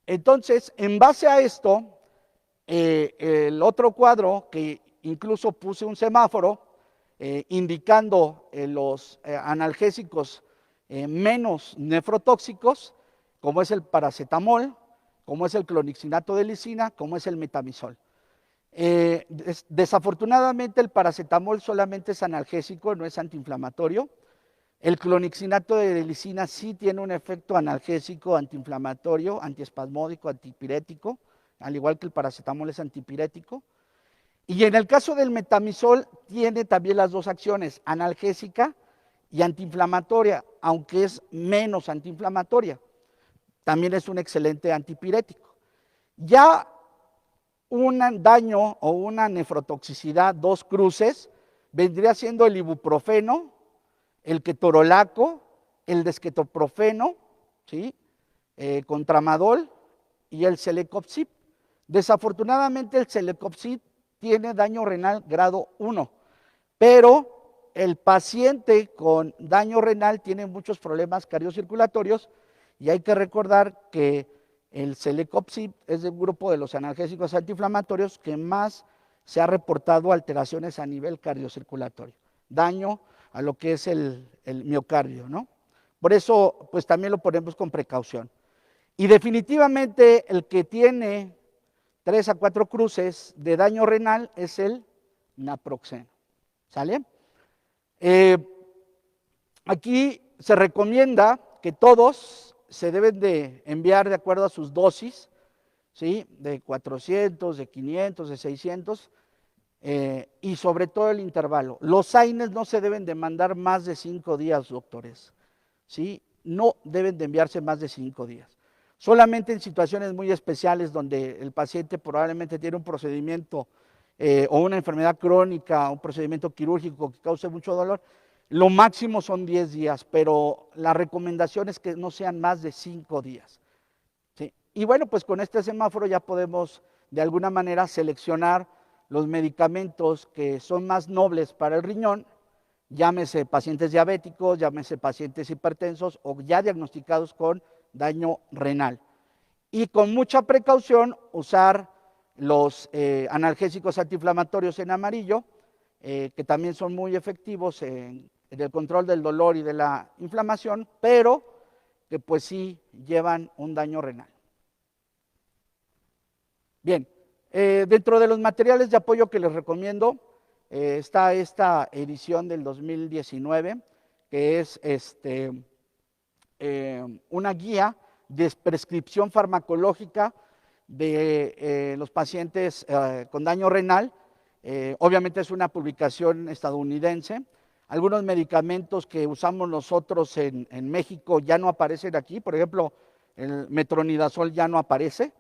entonces, en base a esto, el otro cuadro, que incluso puse un semáforo indicando los analgésicos menos nefrotóxicos, como es el paracetamol, como es el clonixilato de lisina, como es el metamizol. Desafortunadamente el paracetamol solamente es analgésico, no es antiinflamatorio. El clonixilato de lisina sí tiene un efecto analgésico, antiinflamatorio, antiespasmódico, antipirético, al igual que el paracetamol es antipirético. Y en el caso del metamizol tiene también las dos acciones, analgésica y antiinflamatoria, aunque es menos antiinflamatoria. También es un excelente antipirético. Ya un daño o una nefrotoxicidad, 2 cruces, vendría siendo el ibuprofeno, el ketorolaco, el desquetoprofeno, ¿sí? Con tramadol y el celecoxib. Desafortunadamente el celecoxib tiene daño renal grado 1, pero el paciente con daño renal tiene muchos problemas cardiocirculatorios y hay que recordar que el celecoxib es del grupo de los analgésicos antiinflamatorios que más se ha reportado alteraciones a nivel cardiocirculatorio, daño a lo que es el miocardio, ¿no? Por eso, pues también lo ponemos con precaución. Y definitivamente el que tiene 3 a 4 cruces de daño renal es el naproxeno, ¿sale? Aquí se recomienda que todos se deben de enviar de acuerdo a sus dosis, ¿sí? De 400, de 500, de 600, y sobre todo el intervalo. Los AINES no se deben de mandar más de 5 días, doctores, ¿sí? No deben de enviarse más de 5 días. Solamente en situaciones muy especiales donde el paciente probablemente tiene un procedimiento o una enfermedad crónica, un procedimiento quirúrgico que cause mucho dolor, Lo máximo son 10 días, pero la recomendación es que no sean más de 5 días. ¿Sí? Y bueno, pues con este semáforo ya podemos de alguna manera seleccionar los medicamentos que son más nobles para el riñón, llámese pacientes diabéticos, llámese pacientes hipertensos o ya diagnosticados con daño renal. Y con mucha precaución usar los analgésicos antiinflamatorios en amarillo, que también son muy efectivos en el control del dolor y de la inflamación, pero que pues sí llevan un daño renal. Bien, dentro de los materiales de apoyo que les recomiendo está esta edición del 2019, que es una guía de prescripción farmacológica de los pacientes con daño renal. Obviamente es una publicación estadounidense. Algunos medicamentos que usamos nosotros en México ya no aparecen aquí. Por ejemplo, el metronidazol ya no aparece.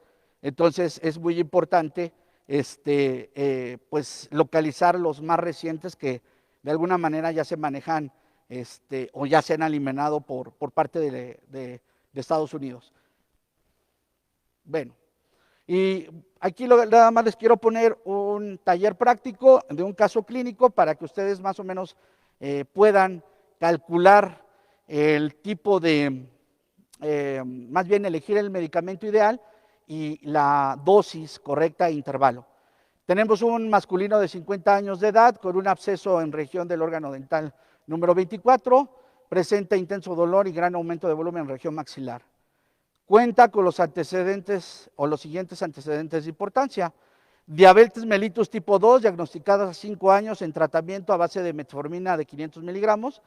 Entonces es muy importante pues localizar los más recientes que de alguna manera ya se manejan o ya se han eliminado por parte de Estados Unidos. Bueno, y aquí nada más les quiero poner un taller práctico de un caso clínico para que ustedes más o menos puedan calcular el tipo de, más bien elegir el medicamento ideal y la dosis correcta e intervalo. Tenemos un masculino de 50 años de edad con un absceso en región del órgano dental número 24, presenta intenso dolor y gran aumento de volumen en región maxilar. Cuenta con los antecedentes o los siguientes antecedentes de importancia. Diabetes mellitus tipo 2, diagnosticada a 5 años en tratamiento a base de metformina de 500 miligramos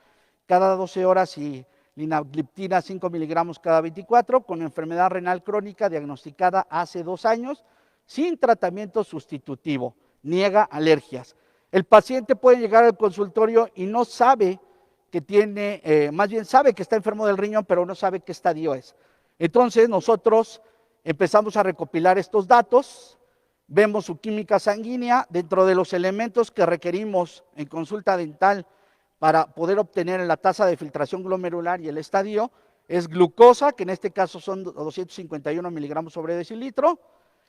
cada 12 horas y linagliptina 5 miligramos cada 24, con enfermedad renal crónica diagnosticada hace 2 años, sin tratamiento sustitutivo, niega alergias. El paciente puede llegar al consultorio y no sabe que tiene, más bien sabe que está enfermo del riñón, pero no sabe qué estadio es. Entonces nosotros empezamos a recopilar estos datos, vemos su química sanguínea, dentro de los elementos que requerimos en consulta dental para poder obtener la tasa de filtración glomerular y el estadio, es glucosa, que en este caso son 251 miligramos sobre decilitro,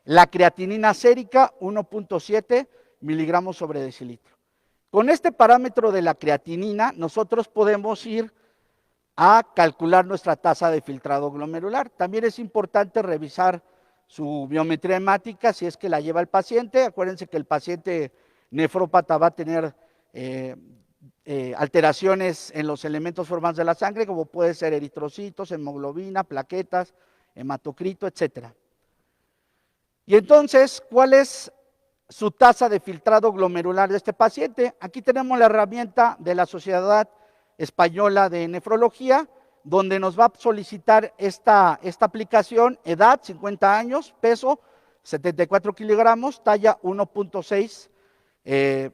la creatinina sérica 1.7 miligramos sobre decilitro. Con este parámetro de la creatinina, nosotros podemos ir a calcular nuestra tasa de filtrado glomerular. También es importante revisar su biometría hemática si es que la lleva el paciente. Acuérdense que el paciente nefrópata va a tener alteraciones en los elementos formantes de la sangre, como puede ser eritrocitos, hemoglobina, plaquetas, hematocrito, etc. Y entonces, ¿cuál es su tasa de filtrado glomerular de este paciente? Aquí tenemos la herramienta de la Sociedad Española de Nefrología, donde nos va a solicitar esta aplicación, edad 50 años, peso 74 kilogramos, talla 1.6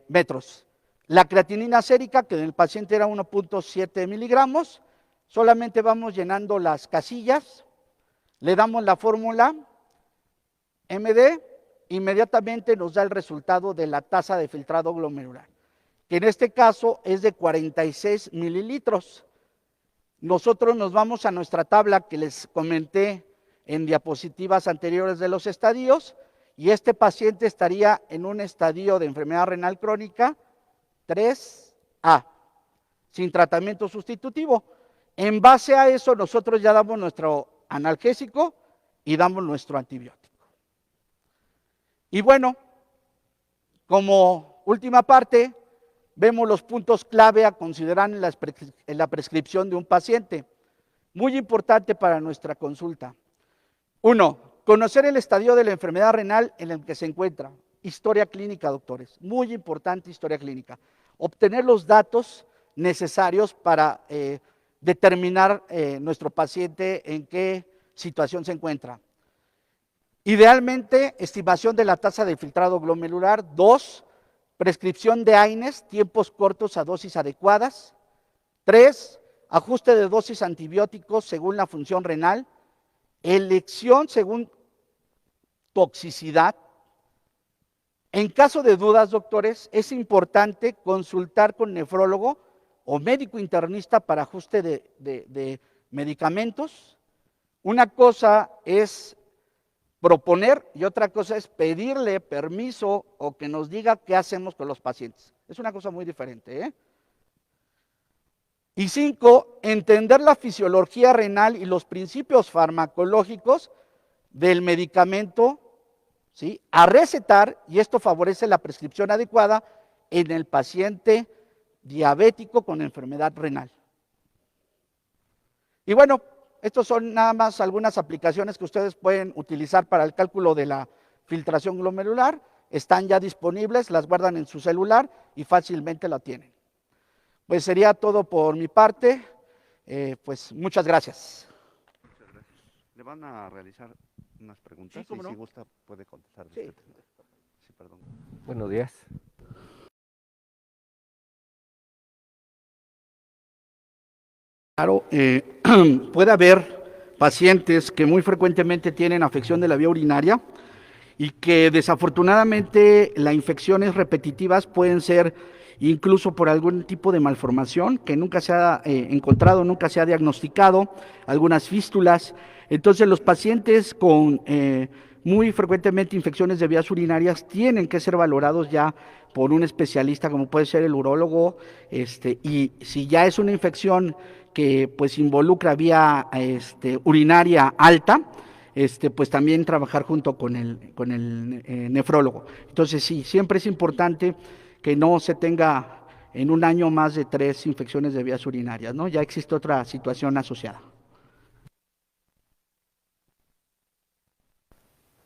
metros. La creatinina sérica, que en el paciente era 1.7 miligramos, solamente vamos llenando las casillas, le damos la fórmula MD, inmediatamente nos da el resultado de la tasa de filtrado glomerular, que en este caso es de 46 mililitros. Nosotros nos vamos a nuestra tabla que les comenté en diapositivas anteriores de los estadios, y este paciente estaría en un estadio de enfermedad renal crónica 3A, sin tratamiento sustitutivo. En base a eso, nosotros ya damos nuestro analgésico y damos nuestro antibiótico. Y bueno, como última parte, vemos los puntos clave a considerar en la prescripción de un paciente. Muy importante para nuestra consulta. 1. Conocer el estadio de la enfermedad renal en el que se encuentra. Historia clínica, doctores. Muy importante historia clínica. Obtener los datos necesarios para determinar nuestro paciente en qué situación se encuentra. Idealmente, estimación de la tasa de filtrado glomerular. 2. Prescripción de AINES, tiempos cortos a dosis adecuadas. 3. Ajuste de dosis antibióticos según la función renal. Elección según toxicidad. En caso de dudas, doctores, es importante consultar con nefrólogo o médico internista para ajuste de medicamentos. Una cosa es proponer y otra cosa es pedirle permiso o que nos diga qué hacemos con los pacientes. Es una cosa muy diferente, ¿eh? Y 5, entender la fisiología renal y los principios farmacológicos del medicamento, ¿sí?, a recetar, y esto favorece la prescripción adecuada en el paciente diabético con enfermedad renal. Y bueno, estos son nada más algunas aplicaciones que ustedes pueden utilizar para el cálculo de la filtración glomerular. Están ya disponibles, las guardan en su celular y fácilmente la tienen. Pues sería todo por mi parte. Pues muchas gracias. Muchas gracias. Le van a realizar unas preguntas. Sí, cómo y no. si gusta puede contestar. Sí. Sí, perdón. Buenos días. Claro, puede haber pacientes que muy frecuentemente tienen afección de la vía urinaria y que desafortunadamente las infecciones repetitivas pueden ser incluso por algún tipo de malformación que nunca se ha encontrado, nunca se ha diagnosticado, algunas fístulas. Entonces los pacientes con muy frecuentemente infecciones de vías urinarias tienen que ser valorados ya por un especialista como puede ser el urólogo, y si ya es una infección que pues involucra vía urinaria alta, pues también trabajar junto con el nefrólogo. Entonces sí, siempre es importante que no se tenga en un año más de 3 infecciones de vías urinarias, ¿no? Ya existe otra situación asociada.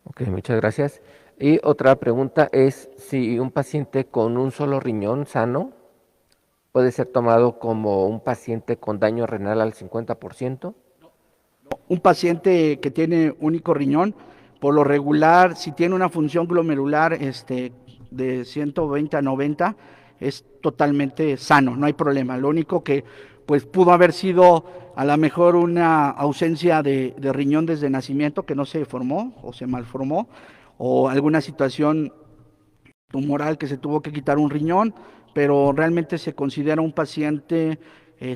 Ok, muchas gracias. Y otra pregunta es si un paciente con un solo riñón sano puede ser tomado como un paciente con daño renal al 50%. Un paciente que tiene único riñón, por lo regular, si tiene una función glomerular de 120 a 90, es totalmente sano, no hay problema. Lo único que pues pudo haber sido a lo mejor una ausencia de riñón desde nacimiento que no se formó o se malformó, o alguna situación tumoral que se tuvo que quitar un riñón, pero realmente se considera un paciente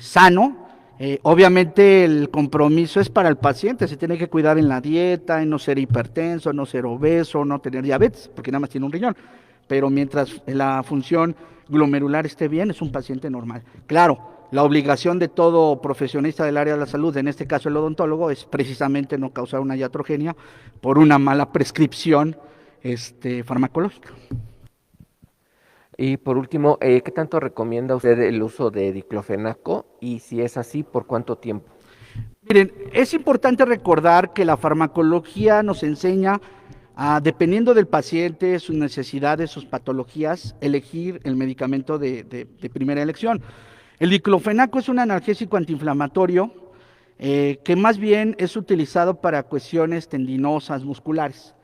sano. Obviamente el compromiso es para el paciente, se tiene que cuidar en la dieta, en no ser hipertenso, no ser obeso, no tener diabetes, porque nada más tiene un riñón. Pero mientras la función glomerular esté bien, es un paciente normal. Claro, la obligación de todo profesionista del área de la salud, en este caso el odontólogo, es precisamente no causar una iatrogenia por una mala prescripción farmacológica. Y por último, ¿qué tanto recomienda usted el uso de diclofenaco? Y si es así, ¿por cuánto tiempo? Miren, es importante recordar que la farmacología nos enseña dependiendo del paciente, sus necesidades, sus patologías, elegir el medicamento de primera elección. El diclofenaco es un analgésico antiinflamatorio que más bien es utilizado para cuestiones tendinosas, musculares.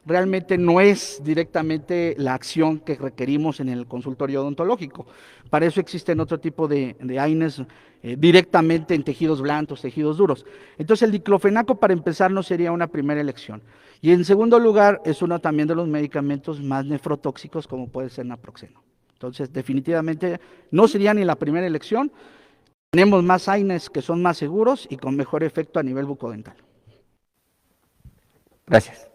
Realmente no es directamente la acción que requerimos en el consultorio odontológico. Para eso existen otro tipo de AINES directamente en tejidos blandos, tejidos duros. Entonces el diclofenaco para empezar no sería una primera elección. Y en segundo lugar es uno también de los medicamentos más nefrotóxicos como puede ser naproxeno. Entonces definitivamente no sería ni la primera elección. Tenemos más AINES que son más seguros y con mejor efecto a nivel bucodental. Gracias.